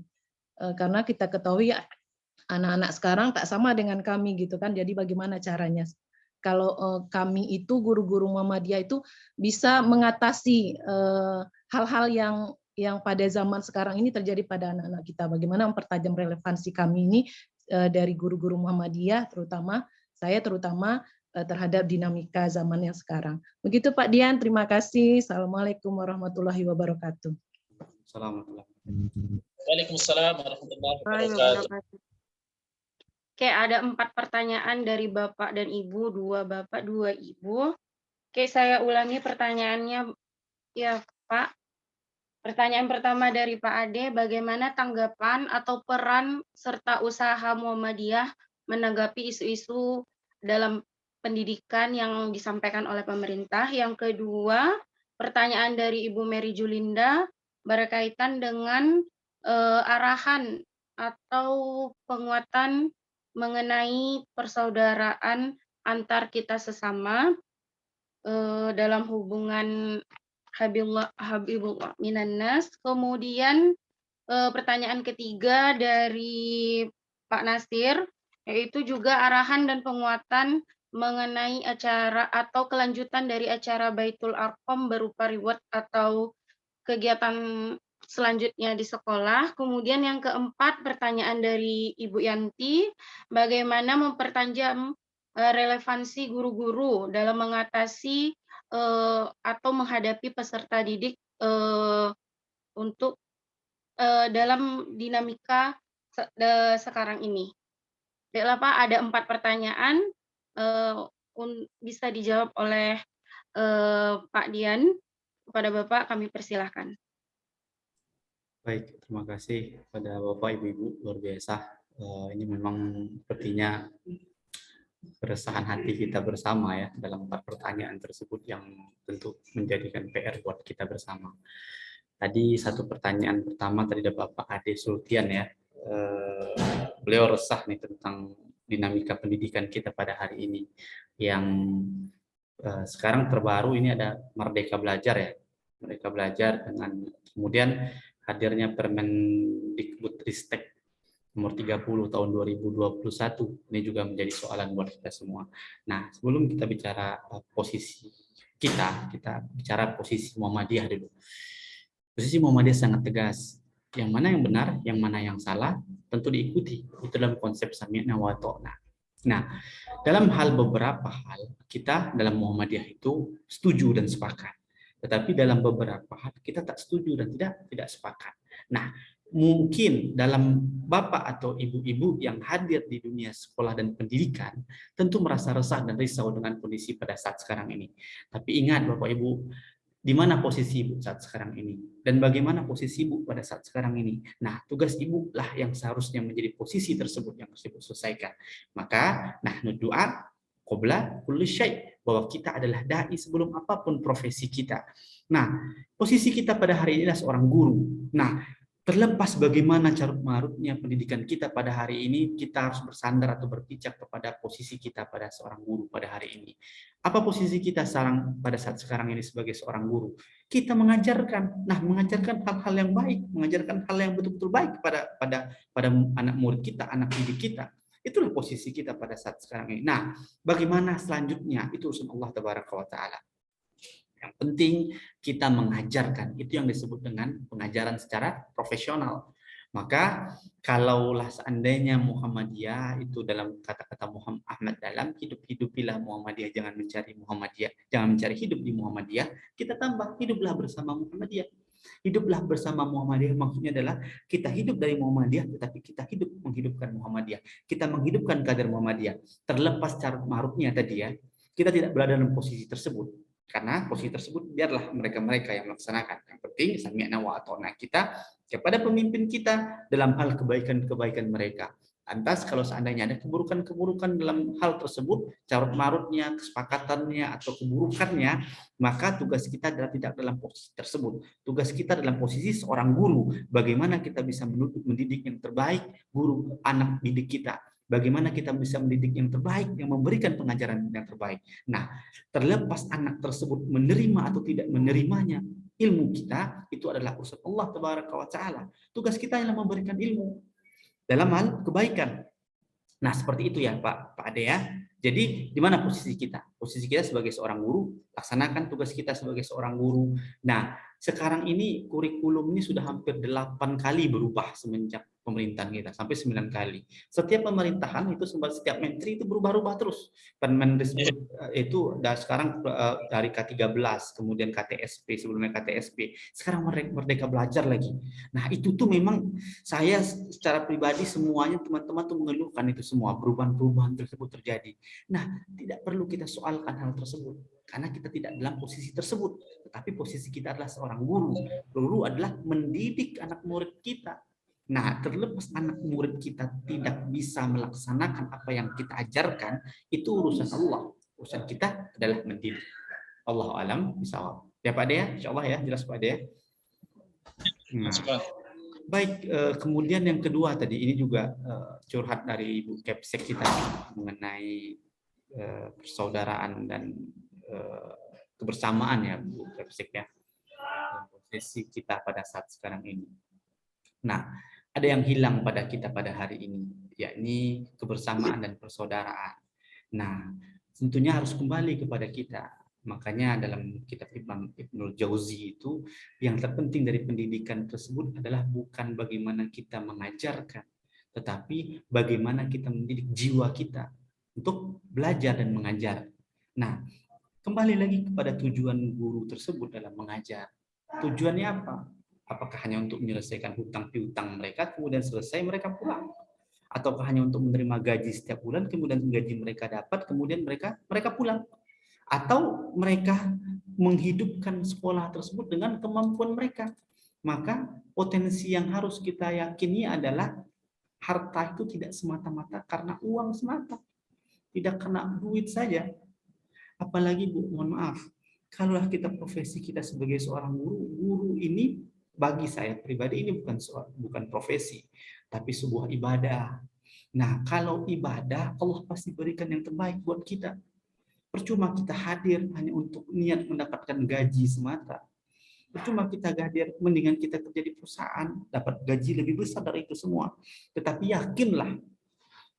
Karena kita ketahui anak-anak sekarang tak sama dengan kami gitu kan. Jadi bagaimana caranya? Kalau kami itu guru-guru Muhammadiyah itu bisa mengatasi hal-hal yang pada zaman sekarang ini terjadi pada anak-anak kita. Bagaimana mempertajam relevansi kami ini dari guru-guru Muhammadiyah, terutama terhadap dinamika zaman yang sekarang. Begitu Pak Dian, terima kasih. Assalamualaikum warahmatullahi wabarakatuh. Waalaikumsalam warahmatullahi wabarakatuh. Oke, ada 4 pertanyaan dari Bapak dan Ibu, 2 Bapak, 2 Ibu. Oke, saya ulangi pertanyaannya ya Pak. Pertanyaan pertama dari Pak Ade, bagaimana tanggapan atau peran serta usaha Muhammadiyah menanggapi isu-isu dalam pendidikan yang disampaikan oleh pemerintah? Yang kedua, pertanyaan dari Ibu Mary Julinda berkaitan dengan arahan atau penguatan mengenai persaudaraan antar kita sesama dalam hubungan Habibullah Minannas. Kemudian pertanyaan ketiga dari Pak Nasir, yaitu juga arahan dan penguatan mengenai acara atau kelanjutan dari acara Baitul Arqam berupa reward atau kegiatan selanjutnya di sekolah. Kemudian yang keempat, pertanyaan dari Ibu Yanti, bagaimana mempertajam relevansi guru-guru dalam mengatasi atau menghadapi peserta didik untuk dalam dinamika sekarang ini. Baiklah Pak, ada 4 pertanyaan bisa dijawab oleh Pak Dian. Kepada Bapak kami persilahkan. Baik, terima kasih kepada Bapak Ibu-Ibu, luar biasa. Ini memang sepertinya keresahan hati kita bersama ya dalam 4 pertanyaan tersebut yang tentu menjadikan PR buat kita bersama. Tadi satu pertanyaan pertama tadi ada Bapak Ade Sultian ya. Beliau resah nih tentang dinamika pendidikan kita pada hari ini yang sekarang terbaru ini ada Merdeka Belajar ya. Merdeka Belajar dengan kemudian hadirnya Permendikbudristek nomor 30 tahun 2021 ini juga menjadi soalan buat kita semua. Nah, sebelum kita bicara posisi kita bicara posisi Muhammadiyah dulu. Posisi Muhammadiyah sangat tegas. Yang mana yang benar, yang mana yang salah, tentu diikuti. Itu dalam konsep sami'na wa ta'na. Nah, dalam hal beberapa hal kita dalam Muhammadiyah itu setuju dan sepakat. Tetapi dalam beberapa hal kita tak setuju dan tidak sepakat. Nah, mungkin dalam bapak atau ibu-ibu yang hadir di dunia sekolah dan pendidikan tentu merasa resah dan risau dengan kondisi pada saat sekarang ini. Tapi ingat Bapak Ibu, di mana posisi ibu saat sekarang ini dan bagaimana posisi ibu pada saat sekarang ini. Nah, tugas ibu lah yang seharusnya menjadi posisi tersebut yang harus ibu selesaikan. Maka nahnu du'a qabla kulli syai', bahwa kita adalah dai sebelum apapun profesi kita. Nah, posisi kita pada hari ini adalah seorang guru. Nah, terlepas bagaimana carut marutnya pendidikan kita pada hari ini, kita harus bersandar atau berpijak kepada posisi kita pada seorang guru pada hari ini. Apa posisi kita sekarang pada saat sekarang ini sebagai seorang guru? Kita mengajarkan, mengajarkan hal-hal yang baik, mengajarkan hal yang betul-betul baik pada anak murid kita, anak didik kita. Itulah posisi kita pada saat sekarang ini. Nah, bagaimana selanjutnya? Itu urusan Allah Tabaraka wa Ta'ala. Yang penting kita mengajarkan, itu yang disebut dengan pengajaran secara profesional. Maka kalaulah seandainya Muhammadiyah itu dalam kata-kata Muhammad Ahmad dalam hidupilah Muhammadiyah, jangan mencari Muhammadiyah, jangan mencari hidup di Muhammadiyah, kita tambah hiduplah bersama Muhammadiyah. Hiduplah bersama Muhammadiyah maksudnya adalah kita hidup dari Muhammadiyah tetapi kita hidup menghidupkan Muhammadiyah. Kita menghidupkan kader Muhammadiyah. Terlepas carut marutnya tadi ya, kita tidak berada dalam posisi tersebut. Karena posisi tersebut biarlah mereka-mereka yang melaksanakan. Yang penting sami'na wa ata'na kita kepada pemimpin kita dalam hal kebaikan-kebaikan mereka. Lantas kalau seandainya ada keburukan-keburukan dalam hal tersebut, carut marutnya, kesepakatannya atau keburukannya, maka tugas kita adalah tidak dalam posisi tersebut. Tugas kita dalam posisi seorang guru. Bagaimana kita bisa mendidik yang terbaik guru anak didik kita. Bagaimana kita bisa mendidik yang terbaik, yang memberikan pengajaran yang terbaik. Nah, terlepas anak tersebut menerima atau tidak menerimanya, ilmu kita itu adalah urusan Allah Tabaraka wa Ta'ala. Tugas kita adalah memberikan ilmu dalam hal kebaikan. Nah, seperti itu ya Pak Ade ya. Jadi, di mana posisi kita? Posisi kita sebagai seorang guru, laksanakan tugas kita sebagai seorang guru. Nah, sekarang ini kurikulum ini sudah hampir 8 kali berubah semenjak pemerintahan kita sampai 9 kali. Setiap pemerintahan itu setiap menteri itu berubah-ubah terus. Permendikbud itu sekarang dari K13, kemudian KTSP, sebelumnya KTSP, sekarang Merdeka Belajar lagi. Nah itu tuh memang saya secara pribadi semuanya teman-teman tuh mengeluhkan itu semua perubahan-perubahan tersebut terjadi. Nah tidak perlu kita soalkan hal tersebut karena kita tidak dalam posisi tersebut, tetapi posisi kita adalah seorang guru. Guru adalah mendidik anak murid kita. Nah, terlepas anak murid kita tidak bisa melaksanakan apa yang kita ajarkan, itu urusan Allah. Urusan kita adalah mendidik. Allahu a'lam bishawab. Ya Pak Dea, insyaallah ya, jelas Pak Dea. Nah, baik, kemudian yang kedua tadi ini juga curhat dari Ibu Kepsek kita mengenai persaudaraan dan kebersamaan ya Bu Kepsek ya. Posisi kita pada saat sekarang ini. Nah, ada yang hilang pada kita pada hari ini, yakni kebersamaan dan persaudaraan. Nah, tentunya harus kembali kepada kita. Makanya dalam kitab Ibnul Jauzi itu, yang terpenting dari pendidikan tersebut adalah bukan bagaimana kita mengajarkan, tetapi bagaimana kita mendidik jiwa kita untuk belajar dan mengajar. Nah, kembali lagi kepada tujuan guru tersebut dalam mengajar. Tujuannya apa? Apakah hanya untuk menyelesaikan hutang piutang mereka, kemudian selesai mereka pulang? Ataukah hanya untuk menerima gaji setiap bulan, kemudian gaji mereka dapat, kemudian mereka pulang? Atau mereka menghidupkan sekolah tersebut dengan kemampuan mereka? Maka potensi yang harus kita yakini adalah harta itu tidak semata-mata karena uang semata. Tidak karena duit saja. Apalagi Bu, mohon maaf, kalaulah kita profesi kita sebagai seorang guru ini bagi saya pribadi ini bukan profesi, tapi sebuah ibadah. Nah, kalau ibadah, Allah pasti berikan yang terbaik buat kita. Percuma kita hadir hanya untuk niat mendapatkan gaji semata. Percuma kita hadir, mendingan kita kerja di perusahaan, dapat gaji lebih besar dari itu semua. Tetapi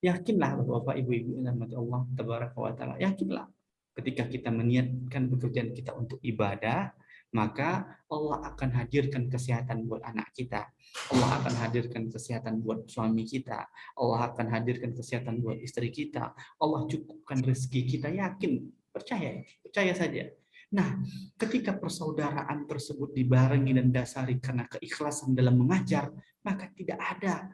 yakinlah Bapak Ibu-ibu yang dirahmati Allah Tabaraka wa Ta'ala, yakinlah ketika kita meniatkan pekerjaan kita untuk ibadah, maka Allah akan hadirkan kesehatan buat anak kita. Allah akan hadirkan kesehatan buat suami kita. Allah akan hadirkan kesehatan buat istri kita. Allah cukupkan rezeki kita, yakin, percaya saja. Nah, ketika persaudaraan tersebut dibarengi dan dasari karena keikhlasan dalam mengajar, maka tidak ada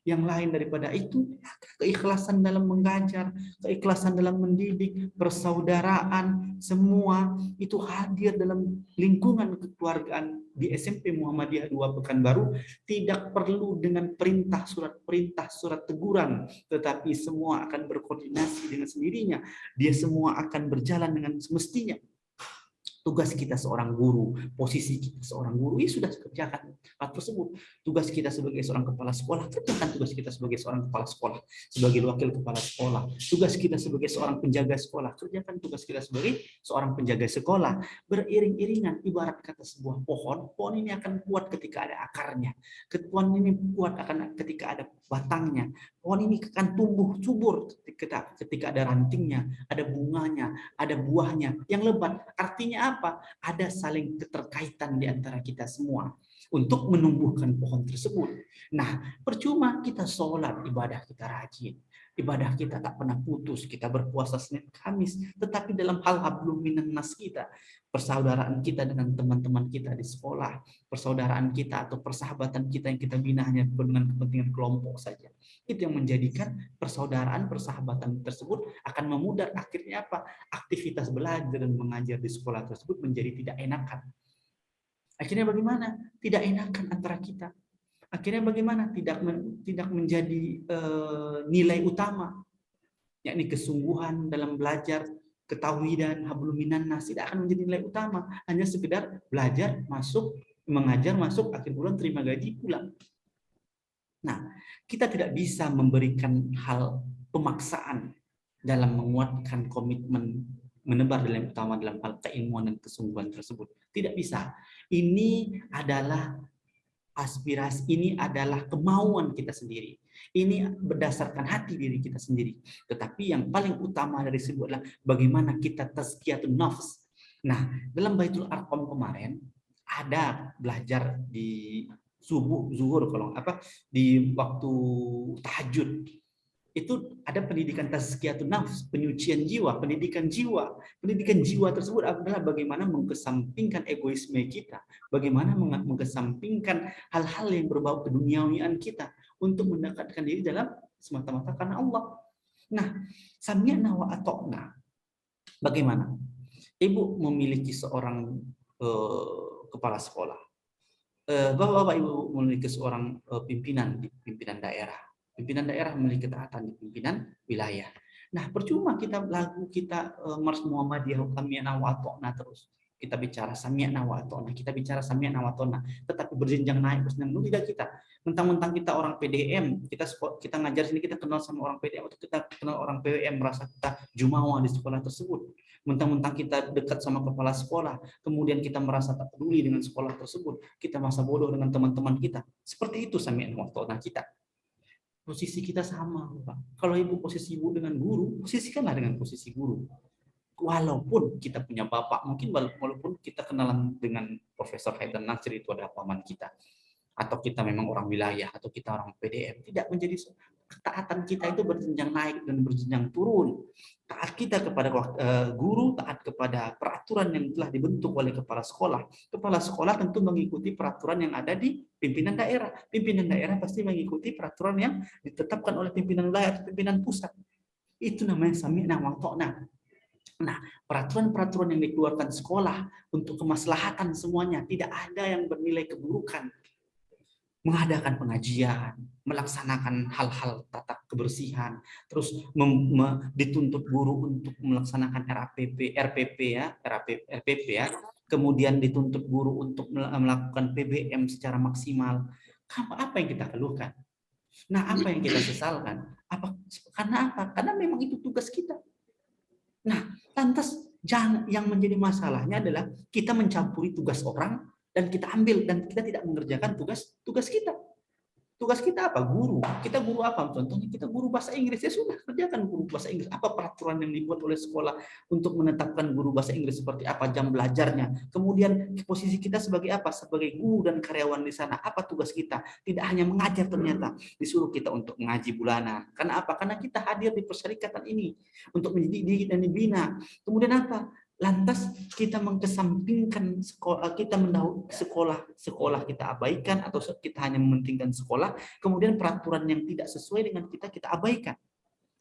yang lain daripada itu, keikhlasan dalam mengajar, keikhlasan dalam mendidik, persaudaraan, semua itu hadir dalam lingkungan kekeluargaan di SMP Muhammadiyah 2 Pekanbaru. Tidak perlu dengan perintah, surat teguran, tetapi semua akan berkoordinasi dengan sendirinya. Dia semua akan berjalan dengan semestinya. Tugas kita seorang guru, posisi kita seorang guru, sudah kerjakan hal tersebut. Tugas kita sebagai seorang kepala sekolah, kerjakan tugas kita sebagai seorang kepala sekolah, sebagai wakil kepala sekolah. Tugas kita sebagai seorang penjaga sekolah, kerjakan tugas kita sebagai seorang penjaga sekolah. Beriring-iringan, ibarat kata sebuah pohon ini akan kuat ketika ada akarnya. Pohon ini kuat akan ketika ada batangnya. Pohon ini akan tumbuh subur ketika ada rantingnya, ada bunganya, ada buahnya yang lebat. Artinya apa? Ada saling keterkaitan di antara kita semua untuk menumbuhkan pohon tersebut. Nah, percuma kita sholat, ibadah kita rajin, ibadah kita tak pernah putus, kita berpuasa Senin Kamis, tetapi dalam hal hablum minan nas kita, persaudaraan kita dengan teman-teman kita di sekolah, persaudaraan kita atau persahabatan kita yang kita bina hanya dengan kepentingan kelompok saja. Itu yang menjadikan persaudaraan, persahabatan tersebut akan memudar. Akhirnya apa? Aktivitas belajar dan mengajar di sekolah tersebut menjadi tidak enakan. Akhirnya bagaimana? Tidak enakan antara kita. Akhirnya bagaimana? Tidak menjadi nilai utama, yakni kesungguhan dalam belajar, ketauhidan, hablum minan nas, tidak akan menjadi nilai utama. Hanya sekedar belajar, masuk, mengajar, masuk, akhir bulan terima gaji, pulang. Nah, kita tidak bisa memberikan hal pemaksaan dalam menguatkan komitmen menebar dalam utama dalam hal keilmuan dan kesungguhan tersebut. Tidak bisa. Ini adalah aspirasi, ini adalah kemauan kita sendiri. Ini berdasarkan hati diri kita sendiri. Tetapi yang paling utama dari sebuah adalah bagaimana kita tazkiyatun nafs. Nah, dalam Baitul Arqam kemarin ada belajar di subuh, zuhur, kalau di waktu tahajud. Itu ada pendidikan tazkiyatun nafs, penyucian jiwa, pendidikan jiwa. Pendidikan jiwa tersebut adalah bagaimana mengesampingkan egoisme kita, bagaimana mengesampingkan hal-hal yang berbau keduniawian kita untuk mendekatkan diri dalam semata-mata karena Allah. Nah, sami'na wa ata'na. Bagaimana? Ibu memiliki seorang kepala sekolah. Bapak-bapak, Ibu memiliki seorang pimpinan daerah. Pimpinan daerah memiliki ketaatan di pimpinan wilayah. Nah, percuma kita Mars Muhammadiyah sami'na wa ata'na terus. Kita bicara sami'na wa ata'na, kita bicara sami'na wa ata'na, tetapi berjenjang naik tidak kita. Mentang-mentang kita orang PDM, kita ngajar sini, kita kenal sama orang PDM atau kita kenal orang PWM, merasa kita jumawa di sekolah tersebut. Mentang-mentang kita dekat sama kepala sekolah, kemudian kita merasa tak peduli dengan sekolah tersebut, kita masa bodoh dengan teman-teman kita. Seperti itu sami'na wa ata'na kita. Posisi kita sama, Pak. Kalau Ibu posisi Ibu dengan guru, posisikanlah dengan posisi guru. Walaupun kita punya bapak, mungkin walaupun kita kenalan dengan Profesor Haidar Nasir, itu adalah paman kita, atau kita memang orang wilayah, atau kita orang PDM, tidak menjadi ketaatan kita itu berjenjang naik dan berjenjang turun. Taat kita kepada guru, taat kepada peraturan yang telah dibentuk oleh kepala sekolah. Kepala sekolah tentu mengikuti peraturan yang ada di pimpinan daerah. Pimpinan daerah pasti mengikuti peraturan yang ditetapkan oleh pimpinan wilayah atau pimpinan pusat. Itu namanya sami'na wa ata'na. Nah, peraturan-peraturan yang dikeluarkan sekolah untuk kemaslahatan semuanya, tidak ada yang bernilai keburukan. Mengadakan pengajian, melaksanakan hal-hal tata kebersihan, terus dituntut guru untuk melaksanakan RPP ya, kemudian dituntut guru untuk melakukan PBM secara maksimal. Apa yang kita keluhkan? Nah, apa yang kita sesalkan? Karena apa? Karena memang itu tugas kita. Nah, lantas yang menjadi masalahnya adalah kita mencampuri tugas orang dan kita ambil, dan kita tidak mengerjakan tugas kita. Tugas kita apa? Guru. Kita guru apa? Contohnya kita guru bahasa Inggris. Ya sudah, kerjakan guru bahasa Inggris. Apa peraturan yang dibuat oleh sekolah untuk menetapkan guru bahasa Inggris seperti apa, jam belajarnya. Kemudian posisi kita sebagai apa? Sebagai guru dan karyawan di sana. Apa tugas kita? Tidak hanya mengajar ternyata. Disuruh kita untuk mengaji bulanan. Karena apa? Karena kita hadir di persyarikatan ini untuk mendidik dan dibina. Kemudian apa? Lantas kita mengesampingkan sekolah, kita sekolah kita abaikan, atau kita hanya mementingkan sekolah, kemudian peraturan yang tidak sesuai dengan kita abaikan.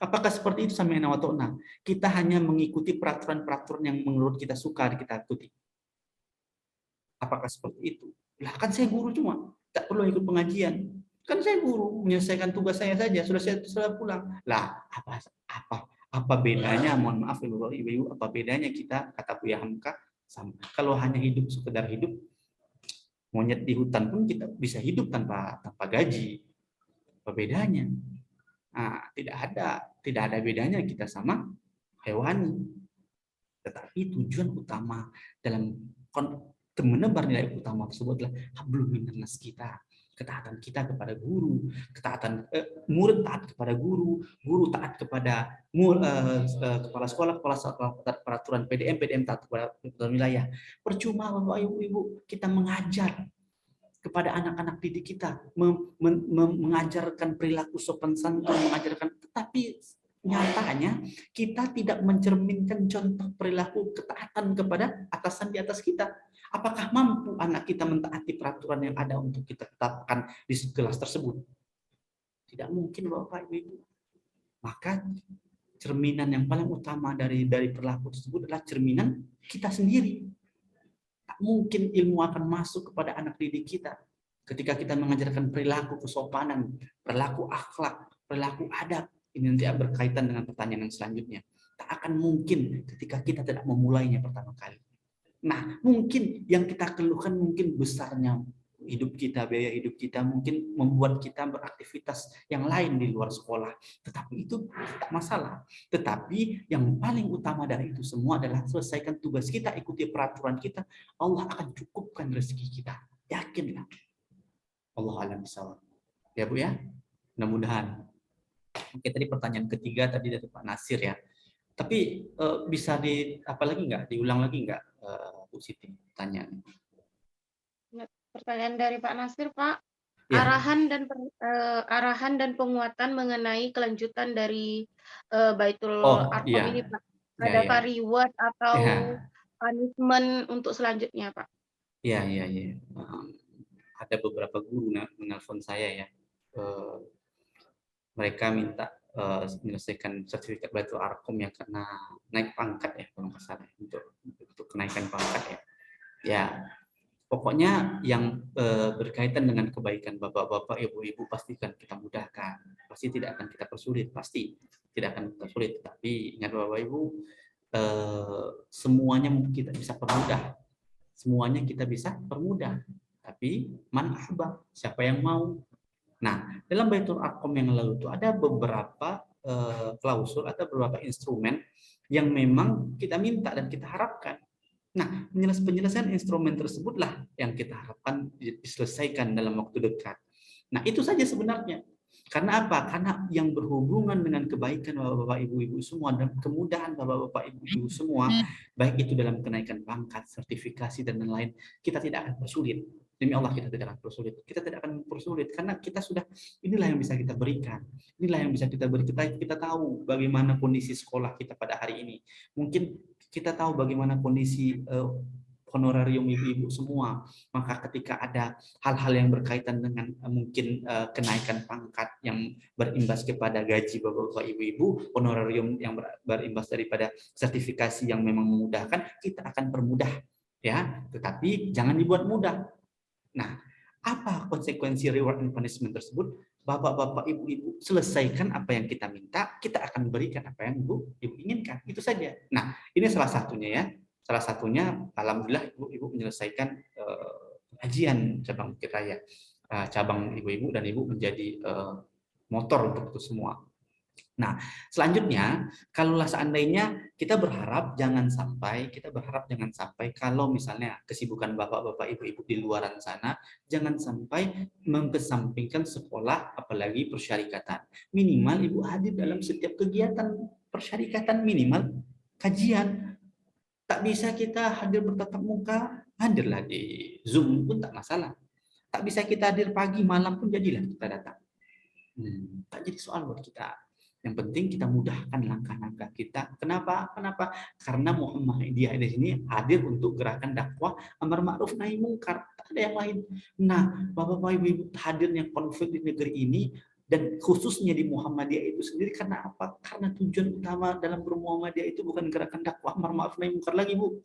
Apakah seperti itu sami'na wa ata'na? Kita hanya mengikuti peraturan-peraturan yang menurut kita suka kita ikuti. Apakah seperti itu? Lah, kan saya guru cuma, tak perlu ikut pengajian. Kan saya guru, menyelesaikan tugas saya saja, sudah pulang. Lah, apa bedanya, mohon maaf Ibu, apa bedanya kita, kata Buya Hamka, sama. Kalau hanya hidup sekedar hidup, monyet di hutan pun kita bisa hidup tanpa gaji. Apa bedanya? Nah, tidak ada bedanya kita sama hewani. Tetapi tujuan utama dalam menebar nilai utama tersebut adalah hablum minannas kita. Ketaatan kita kepada guru, ketaatan murid taat kepada guru taat kepada kepala sekolah, peraturan PDM taat kepada wilayah. Percuma Bapak Ibu kita mengajar kepada anak-anak didik kita, mengajarkan perilaku sopan santun, tetapi nyatanya kita tidak mencerminkan contoh perilaku ketaatan kepada atasan di atas kita. Apakah mampu anak kita mentaati peraturan yang ada untuk kita tetapkan di kelas tersebut? Tidak mungkin Bapak Ibu. Maka cerminan yang paling utama dari perilaku tersebut adalah cerminan kita sendiri. Tak mungkin ilmu akan masuk kepada anak didik kita ketika kita mengajarkan perilaku kesopanan, perilaku akhlak, perilaku adab. Ini nanti berkaitan dengan pertanyaan yang selanjutnya. Tak akan mungkin ketika kita tidak memulainya pertama kali. Nah, mungkin yang kita keluhkan mungkin besarnya hidup kita, biaya hidup kita, mungkin membuat kita beraktivitas yang lain di luar sekolah. Tetapi itu tidak masalah. Tetapi yang paling utama dari itu semua adalah selesaikan tugas kita, ikuti peraturan kita, Allah akan cukupkan rezeki kita. Yakinlah. Allah a'lam bishawab. Ya Bu ya? Mudah-mudahan. Oke, tadi pertanyaan ketiga tadi dari Pak Nasir ya. Tapi bisa diulang lagi nggak Bu Siti pertanyaannya? Pertanyaan dari Pak Nasir, Pak. Ya. arahan dan penguatan mengenai kelanjutan dari Baitul Arqam iya. ini, Pak. Ya, Adakah ya. reward atau Ya. punishment untuk selanjutnya, Pak? Iya. Ada beberapa guru menelpon saya ya. Mereka minta menyelesaikan sertifikat Baitul Arqam ya karena naik pangkat ya kalau nggak salah untuk kenaikan pangkat ya. Ya, pokoknya yang berkaitan dengan kebaikan bapak-bapak, ibu-ibu pastikan kita mudahkan. Pasti tidak akan kita persulit, pasti tidak akan kita sulit. Tapi ingat bapak-ibu, semuanya kita bisa permudah. Semuanya kita bisa permudah. Tapi man ahbab, siapa yang mau. Nah, dalam Baitul Arqam yang lalu itu ada beberapa klausul, ada beberapa instrumen yang memang kita minta dan kita harapkan. Nah, penyelesaian instrumen tersebutlah yang kita harapkan diselesaikan dalam waktu dekat. Nah, itu saja sebenarnya. Karena apa? Karena yang berhubungan dengan kebaikan bapak-bapak, ibu-ibu semua, dan kemudahan bapak-bapak, ibu-ibu semua, baik itu dalam kenaikan pangkat, sertifikasi, dan lain-lain, kita tidak akan persulit. Demi Allah kita tidak akan persulit. Kita tidak akan persulit karena kita sudah, inilah yang bisa kita berikan. Inilah yang bisa kita beri. Kita tahu bagaimana kondisi sekolah kita pada hari ini. Mungkin kita tahu bagaimana kondisi honorarium ibu-ibu semua. Maka ketika ada hal-hal yang berkaitan dengan mungkin kenaikan pangkat yang berimbas kepada gaji bapak-bapak, ibu-ibu, honorarium yang berimbas daripada sertifikasi yang memang memudahkan, kita akan permudah. Ya, tetapi jangan dibuat mudah. Nah, apa konsekuensi reward and punishment tersebut? Bapak-bapak, ibu-ibu, selesaikan apa yang kita minta, kita akan berikan apa yang ibu inginkan. Itu saja. Nah, ini salah satunya ya. Salah satunya, alhamdulillah ibu-ibu menyelesaikan pengajian cabang Bukit Raya. Cabang ibu-ibu dan ibu menjadi motor untuk itu semua. Nah, selanjutnya, kalaulah seandainya kita berharap jangan sampai kalau misalnya kesibukan bapak-bapak, ibu-ibu di luaran sana, jangan sampai mengesampingkan sekolah, apalagi persyarikatan. Minimal ibu hadir dalam setiap kegiatan persyarikatan, minimal kajian. Tak bisa kita hadir bertatap muka, hadirlah di Zoom pun tak masalah. Tak bisa kita hadir pagi, malam pun jadilah kita datang. Tak jadi soal buat kita. Yang penting kita mudahkan langkah-langkah kita. Kenapa? Karena Muhammadiyah di sini hadir untuk gerakan dakwah amar ma'ruf nahi mungkar. Tak ada yang lain. Nah, bapak-bapak, ibu-ibu hadirnya konflik di negeri ini dan khususnya di Muhammadiyah itu sendiri karena apa? Karena tujuan utama dalam bermuhammadiyah itu bukan gerakan dakwah amar ma'ruf nahi mungkar lagi, Bu.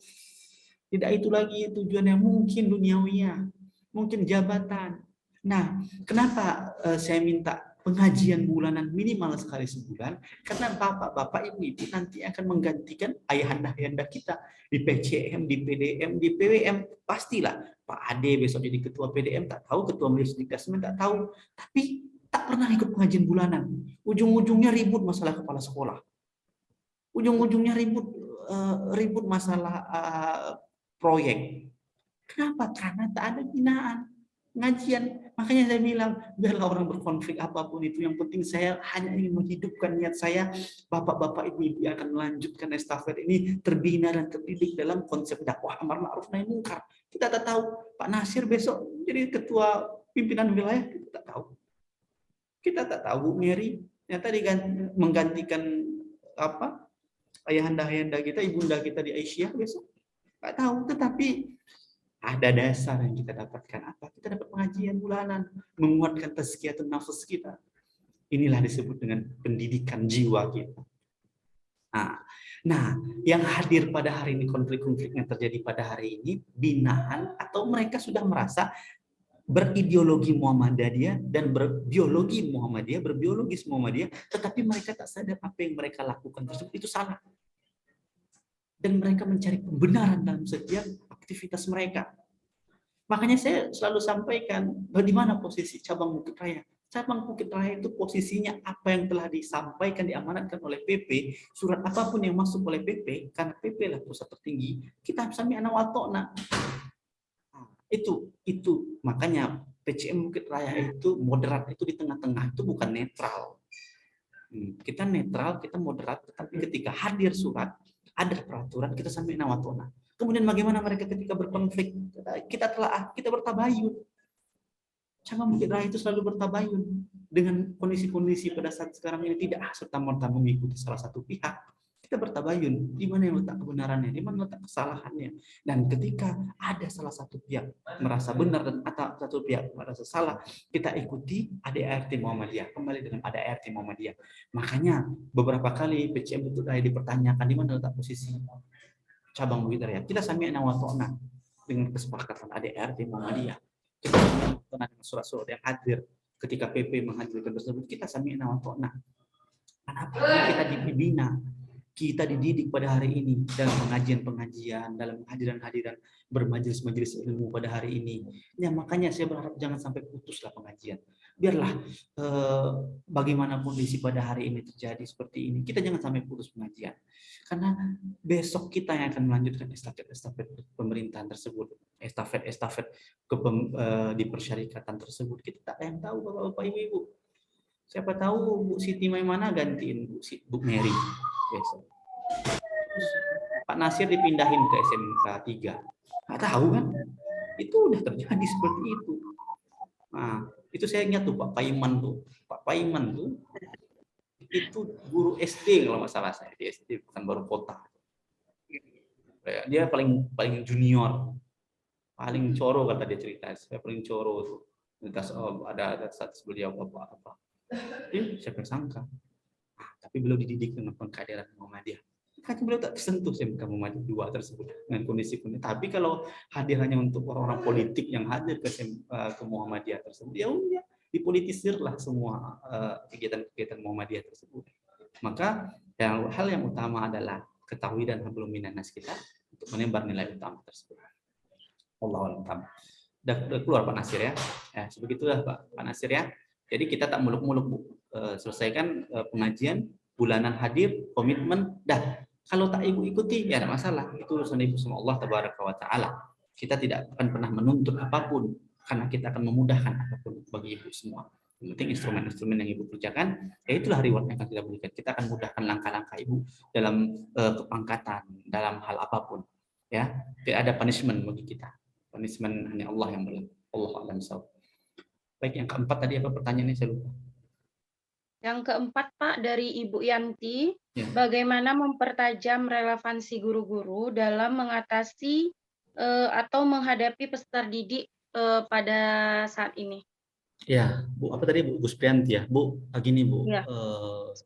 Tidak itu lagi tujuannya, mungkin duniawiyah, mungkin jabatan. Nah, kenapa saya minta pengajian bulanan minimal sekali sebulan? Karena bapak-bapak, ibu-ibu nanti akan menggantikan ayahanda-ayahanda kita di PCM, di PDM, di PWM. Pastilah Pak Ade besok jadi ketua PDM, tak tahu, ketua Majelis Dikasmen tak tahu, tapi tak pernah ikut pengajian bulanan. Ujung-ujungnya ribut masalah kepala sekolah. Ujung-ujungnya ribut masalah proyek. Kenapa? Karena tak ada binaan ngajian. Makanya saya bilang, biarlah orang berkonflik apapun itu, yang penting saya hanya ingin menghidupkan niat saya, bapak-bapak, ibu-ibu yang akan melanjutkan estafet ini terbina dan terdidik dalam konsep dakwah amar ma'ruf nahi mungkar. Kita tak tahu Pak Nasir besok jadi ketua pimpinan wilayah, kita tak tahu. Kita tak tahu Bu Mary ternyata menggantikan apa ayahanda-ayahanda kita, ibunda kita di Aisyah besok. Tak tahu, tetapi ada dasar yang kita dapatkan. Apa? Kita dapat pengajian bulanan, menguatkan tazkiyatun nafs kita. Inilah disebut dengan pendidikan jiwa kita. Nah, yang hadir pada hari ini, konflik-konflik yang terjadi pada hari ini, binaan atau mereka sudah merasa berideologi Muhammadiyah dan berbiologis Muhammadiyah, tetapi mereka tak sadar apa yang mereka lakukan tersebut itu salah. Dan mereka mencari pembenaran dalam setiap aktivitas mereka. Makanya saya selalu sampaikan bagaimana posisi cabang Bukit Raya. Cabang Bukit Raya itu posisinya apa yang telah disampaikan, diamanatkan oleh PP, surat apapun yang masuk oleh PP, karena PP lah pusat tertinggi, kita sami ana watona. Itu makanya PCM Bukit Raya itu moderat, itu di tengah-tengah, itu bukan netral. Kita netral, kita moderat, tetapi ketika hadir surat, ada peraturan, kita sampai nawatona. Kemudian bagaimana mereka ketika berkonflik, kita bertabayun. Cabang Bukit Raya itu selalu bertabayun dengan kondisi-kondisi pada saat sekarang ini, tidak serta-merta mengikuti salah satu pihak. Kita bertabayun di mana yang letak kebenarannya, di mana letak kesalahannya. Dan ketika ada salah satu pihak merasa benar dan atau satu pihak merasa salah, kita ikuti ADART Muhammadiyah, kembali dengan ADART Muhammadiyah. Makanya beberapa kali PCM Bukit Raya dipertanyakan di mana letak posisi cabang Bukit Raya. Kita sami'na wa ta'na dengan kesepakatan ADART Muhammadiyah. Kita sami'na dengan surat-surat yang hadir ketika PP menghadirkan tersebut, kita sami'na wa ta'na. Kenapa? Kita dibina, kita dididik pada hari ini dalam pengajian-pengajian, dalam hadiran-hadiran bermajelis-majelis ilmu pada hari ini. Ya, makanya saya berharap jangan sampai putuslah pengajian. Biarlah bagaimana kondisi pada hari ini terjadi seperti ini, kita jangan sampai putus pengajian. Karena besok kita yang akan melanjutkan estafet pemerintahan tersebut, estafet di persyarikatan tersebut. Kita tak ada yang tahu, Bapak-bapak, Ibu-ibu. Siapa tahu Bu Siti Maimana gantiin Bu Mary besok. Pak Nasir dipindahin ke SMK 3. Nggak tahu kan? Itu udah terjadi seperti itu. Nah, itu saya ingat tuh Pak Paiman tuh. Pak Paiman tuh itu guru SD kalau nggak salah saya, di SD Pekanbaru Kota. Dia paling junior, paling coro kata dia cerita. Saya paling coro tuh. Ada saat beliau apa. Siapa yang sangka? Tapi beliau dididik dengan pengkaderan Muhammadiyah. Kan beliau tak tersentuh SMK Muhammadiyah 2 tersebut dengan kondisi. Tapi kalau hadir hanya untuk orang-orang politik yang hadir ke Muhammadiyah tersebut, ya udah dipolitisirlah semua kegiatan-kegiatan Muhammadiyah tersebut. Maka hal yang utama adalah ketahui dan hablum minan nas kita untuk menebar nilai utama tersebut. Allahu a'lam. Udah keluar Pak Nasir ya. Sebegitulah Pak Nasir ya. Jadi kita tak muluk-muluk Bu. Selesaikan pengajian bulanan, hadir, komitmen, dah. Kalau tak Ibu ikuti ya ada masalah. Itu urusan Ibu sama Allah Tabaraka wa Ta'ala. Kita tidak akan pernah menuntut apapun karena kita akan memudahkan apapun bagi Ibu semua. Yang penting instrumen-instrumen yang Ibu kerjakan, ya itulah reward yang akan kita berikan. Kita akan mudahkan langkah-langkah Ibu dalam kepangkatan, dalam hal apapun. Ya, tidak ada punishment bagi kita. Punishment hanya Allah yang boleh. Allah a'lam bishawab. Baik, yang keempat tadi apa pertanyaannya, saya lupa. Yang keempat Pak dari Ibu Yanti, Ya. Bagaimana mempertajam relevansi guru-guru dalam mengatasi atau menghadapi peserta didik pada saat ini? Ya, Bu, apa tadi Bu Gusprianti ya? Bu, gini Bu, Ya.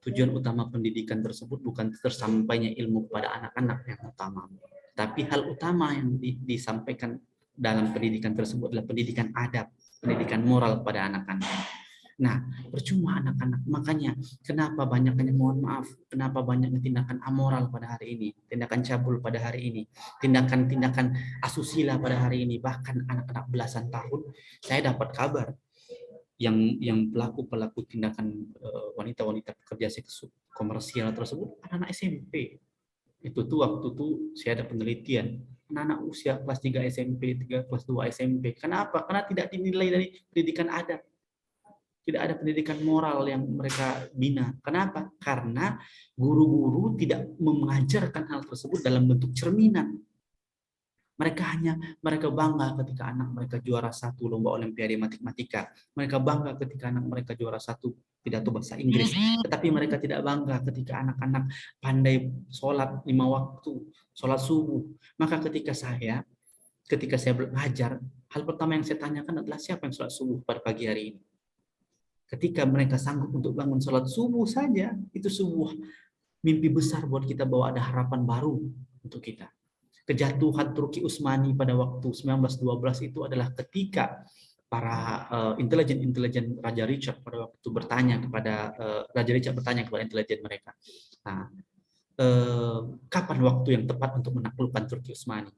tujuan utama pendidikan tersebut bukan tersampainya ilmu kepada anak-anak yang utama. Tapi hal utama yang disampaikan dalam pendidikan tersebut adalah pendidikan adab, pendidikan moral pada anak-anak. Nah, percuma anak-anak. Makanya kenapa banyaknya, mohon maaf, kenapa banyaknya tindakan amoral pada hari ini, tindakan cabul pada hari ini, tindakan-tindakan asusila pada hari ini, bahkan anak-anak belasan tahun. Saya dapat kabar yang pelaku tindakan wanita-wanita pekerja seks komersial tersebut anak-anak SMP. Itu tuh waktu tuh saya ada penelitian anak-anak usia kelas 3 SMP, kelas 2 SMP. Kenapa? Karena tidak dinilai dari pendidikan adab. Tidak ada pendidikan moral yang mereka bina. Kenapa? Karena guru-guru tidak mengajarkan hal tersebut dalam bentuk cerminan. Mereka bangga ketika anak mereka juara 1 lomba olimpiade matematika. Mereka bangga ketika anak mereka juara 1 pidato bahasa Inggris. Tetapi mereka tidak bangga ketika anak-anak pandai sholat 5 waktu, sholat subuh. Maka ketika saya belajar, hal pertama yang saya tanyakan adalah siapa yang sholat subuh pada pagi hari ini. Ketika mereka sanggup untuk bangun sholat subuh saja, itu sebuah mimpi besar buat kita bahwa ada harapan baru untuk kita. Kejatuhan Turki Utsmani pada waktu 1912 itu adalah ketika para intelijen Raja Richard pada waktu bertanya kepada intelijen mereka, nah, kapan waktu yang tepat untuk menaklukkan Turki Utsmani?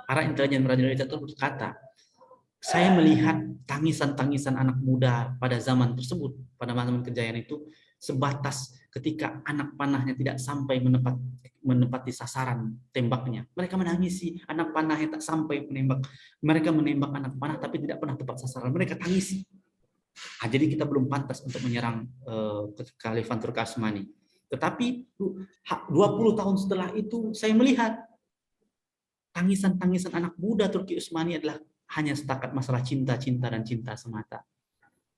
Para intelijen Raja Richard itu berkata, saya melihat tangisan-tangisan anak muda pada zaman tersebut, pada zaman kejayaan itu, sebatas ketika anak panahnya tidak sampai menepati sasaran tembaknya. Mereka menangisi anak panahnya tak sampai menembak. Mereka menembak anak panah tapi tidak pernah tepat sasaran. Mereka tangisi. Nah, jadi kita belum pantas untuk menyerang Khalifah Turki Utsmani. Tetapi 20 tahun setelah itu saya melihat tangisan-tangisan anak muda Turki Utsmani adalah hanya setakat masalah cinta dan cinta semata.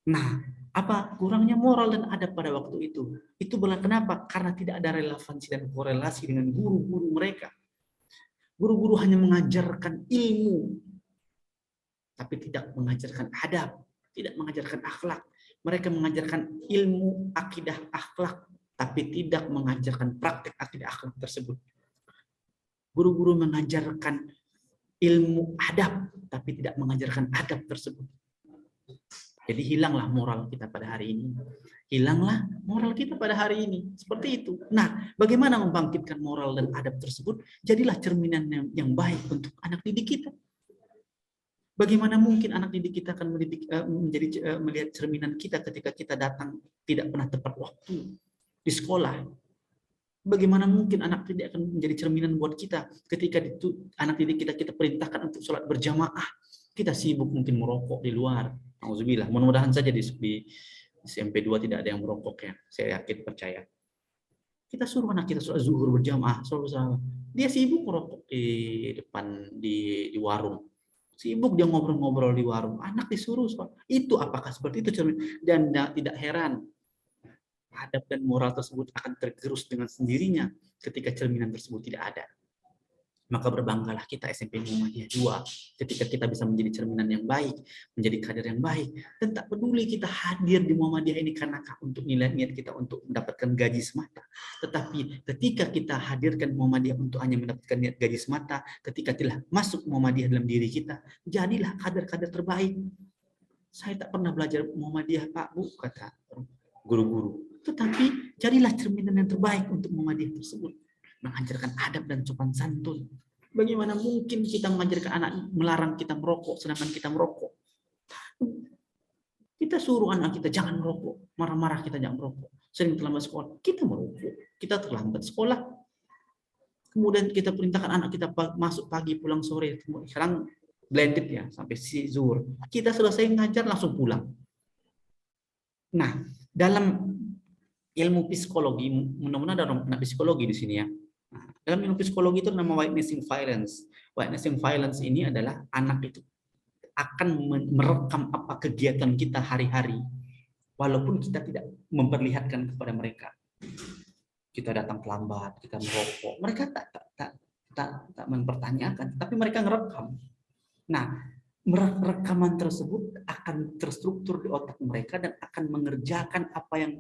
Nah, apa kurangnya moral dan adab pada waktu itu? Itu kenapa? Karena tidak ada relevansi dan korelasi dengan guru-guru mereka. Guru-guru hanya mengajarkan ilmu, tapi tidak mengajarkan adab, tidak mengajarkan akhlak. Mereka mengajarkan ilmu, akidah, akhlak, tapi tidak mengajarkan praktek akidah akhlak tersebut. Guru-guru mengajarkan ilmu adab, tapi tidak mengajarkan adab tersebut. Jadi hilanglah moral kita pada hari ini. Hilanglah moral kita pada hari ini. Seperti itu. Nah, bagaimana membangkitkan moral dan adab tersebut? Jadilah cerminan yang baik untuk anak didik kita. Bagaimana mungkin anak didik kita akan melihat cerminan kita ketika kita datang tidak pernah tepat waktu di sekolah? Bagaimana mungkin anak didik akan menjadi cerminan buat kita ketika anak didik kita perintahkan untuk sholat berjamaah? Kita sibuk mungkin merokok di luar. Alhamdulillah, mudah-mudahan saja di SMP 2 tidak ada yang merokok ya. Saya yakin, percaya. Kita suruh anak kita sholat zuhur berjamaah, dia sibuk merokok di depan di warung. Sibuk dia ngobrol-ngobrol di warung. Anak disuruh sholat. Itu apakah seperti itu cermin? Dan tidak heran adab dan moral tersebut akan tergerus dengan sendirinya ketika cerminan tersebut tidak ada. Maka berbanggalah kita SMP Muhammadiyah 2 ketika kita bisa menjadi cerminan yang baik, menjadi kader yang baik, dan tak peduli kita hadir di Muhammadiyah ini karena untuk niat kita untuk mendapatkan gaji semata. Tetapi ketika kita hadirkan Muhammadiyah untuk hanya mendapatkan gaji semata, ketika telah masuk Muhammadiyah dalam diri kita, jadilah kader-kader terbaik. Saya tak pernah belajar Muhammadiyah, Pak, Bu, kata guru-guru. Tetapi jadilah cerminan yang terbaik untuk Muhammadiyah tersebut. Mengajarkan adab dan sopan santun. Bagaimana mungkin kita mengajarkan anak, melarang kita merokok sedangkan kita merokok? Kita suruh anak kita jangan merokok, marah-marah kita jangan merokok. Sering terlambat sekolah, kita merokok, kita terlambat sekolah. Kemudian kita perintahkan anak kita masuk pagi pulang sore. Sekarang blended ya sampai zuhur. Kita selesai ngajar langsung pulang. Nah, dalam ilmu psikologi, mudah-mudahan ada orang psikologi di sini ya. Dalam ilmu psikologi itu nama witnessing violence. Witnessing violence ini adalah anak itu akan merekam apa kegiatan kita hari-hari, walaupun kita tidak memperlihatkan kepada mereka. Kita datang terlambat, kita merokok, mereka tak mempertanyakan, tapi mereka ngerekam. Nah, rekaman tersebut akan terstruktur di otak mereka dan akan mengerjakan apa yang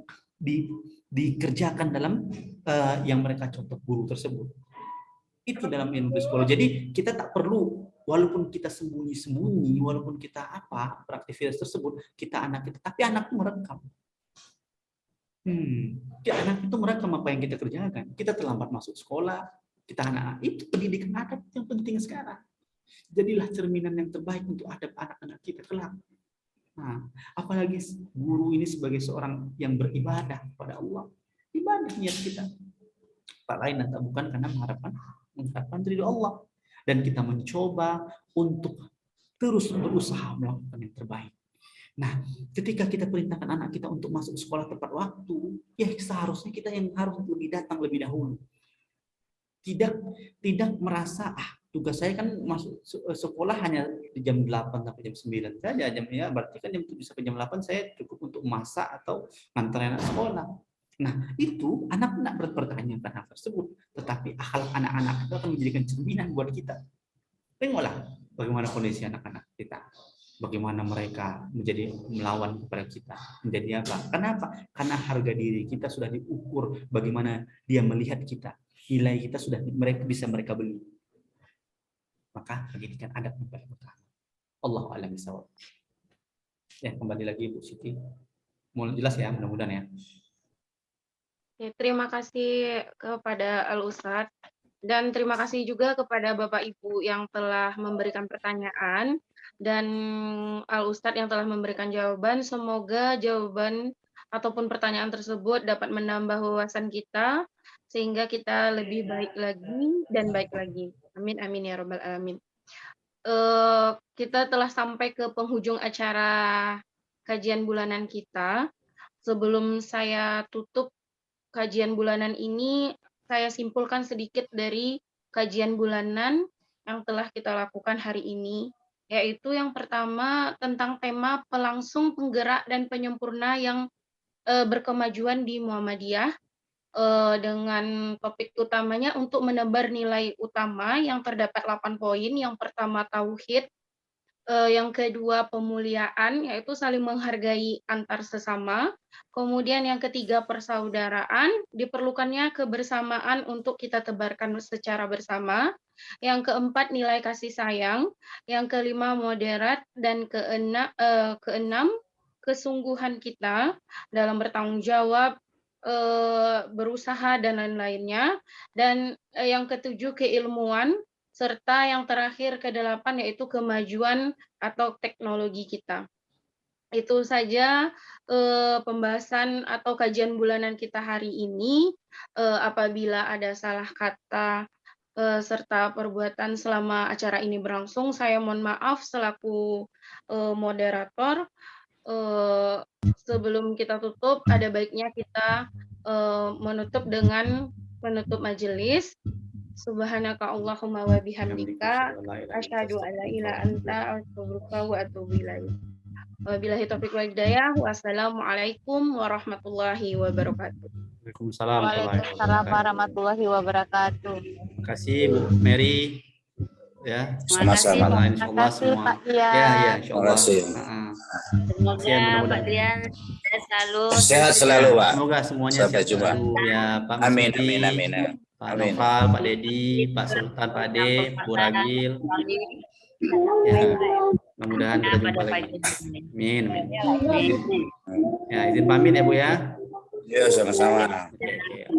dikerjakan dalam yang mereka contoh guru tersebut. Itu dalam ilmu psikologi. Jadi kita tak perlu, walaupun kita sembunyi-sembunyi, walaupun kita beraktivitas tersebut, kita anak kita, tapi anak itu merekam. Anak itu merekam apa yang kita kerjakan. Kita terlambat masuk sekolah, kita anak itu pendidikan adab yang penting sekarang. Jadilah cerminan yang terbaik untuk adab anak-anak kita kelak. Nah, apalagi guru ini sebagai seorang yang beribadah kepada Allah, ibadah niat kita. Tak lain dan tak bukan karena mengharapkan ridho Allah. Dan kita mencoba untuk terus berusaha melakukan yang terbaik. Nah, ketika kita perintahkan anak kita untuk masuk sekolah tepat waktu, ya seharusnya kita yang harus datang lebih dahulu. Tidak merasa tugas saya kan masuk sekolah hanya di jam 8 sampai jam 9 saja, jamnya berarti kan jam 7 sampai jam 8 saya cukup untuk masak atau ngantar anak sekolah. Nah, itu anak-anak bertanya tentang hal tersebut, tetapi akhlak anak-anak itu akan menjadikan cerminan buat kita. Tengoklah bagaimana kondisi anak-anak kita, bagaimana mereka menjadi melawan kepada kita, menjadi apa? Kenapa? Karena harga diri kita sudah diukur, bagaimana dia melihat kita, nilai kita sudah bisa mereka beli. Maka pendidikan adab yang paling utama. Allahu a'lam bishawab. Ya, kembali lagi Bu Siti. Mulai jelas ya, mudah-mudahan ya. Terima kasih kepada Al-Ustadz dan terima kasih juga kepada Bapak Ibu yang telah memberikan pertanyaan dan Al-Ustadz yang telah memberikan jawaban. Semoga jawaban ataupun pertanyaan tersebut dapat menambah wawasan kita sehingga kita lebih baik lagi dan baik lagi. Amin amin ya rabbal alamin. Kita telah sampai ke penghujung acara kajian bulanan kita. Sebelum saya tutup kajian bulanan ini, saya simpulkan sedikit dari kajian bulanan yang telah kita lakukan hari ini, yaitu yang pertama tentang tema pelangsung, penggerak, dan penyempurna yang berkemajuan di Muhammadiyah, dengan topik utamanya untuk menebar nilai utama yang terdapat 8 poin. Yang pertama tauhid, yang kedua pemuliaan, yaitu saling menghargai antar sesama. Kemudian yang ketiga persaudaraan, diperlukannya kebersamaan untuk kita tebarkan secara bersama. Yang keempat nilai kasih sayang. Yang kelima moderat, dan keenam kesungguhan kita dalam bertanggung jawab, berusaha, dan lain-lainnya. Dan yang ketujuh keilmuan, serta yang terakhir ke-8 yaitu kemajuan atau teknologi kita. Itu saja pembahasan atau kajian bulanan kita hari ini. Apabila ada salah kata serta perbuatan selama acara ini berlangsung, saya mohon maaf selaku moderator. Sebelum kita tutup, ada baiknya kita menutup dengan penutup majelis. Subhanaka Allahumma wa bihamdika asyhadu an la ilaha anta astaghfiruka wa atubu ilaik. Wabillahi taufiq wal hidayah. Wassalamualaikum warahmatullahi wabarakatuh. Waalaikumsalam warahmatullahi wabarakatuh. Terima kasih Bu Mary. Ya, Sama-sama. Insyaallah semua. Pak Dian. Ya, insyaallah. Semoga Pak Dian selalu Sehat selalu, Pak. Semoga semuanya Sampai sehat jumpa. selalu ya, Pak Amin, Masudi, amin, amin. Pak Amin. Noval, Pak Dedi, Pak Sultan, Pak Ade, Bu Ragil. Ya, mudah-mudahan kita jumpa lagi. Amin, amin. Ya, izin pamit ya Bu ya. Ya, sama-sama. Oke, oke.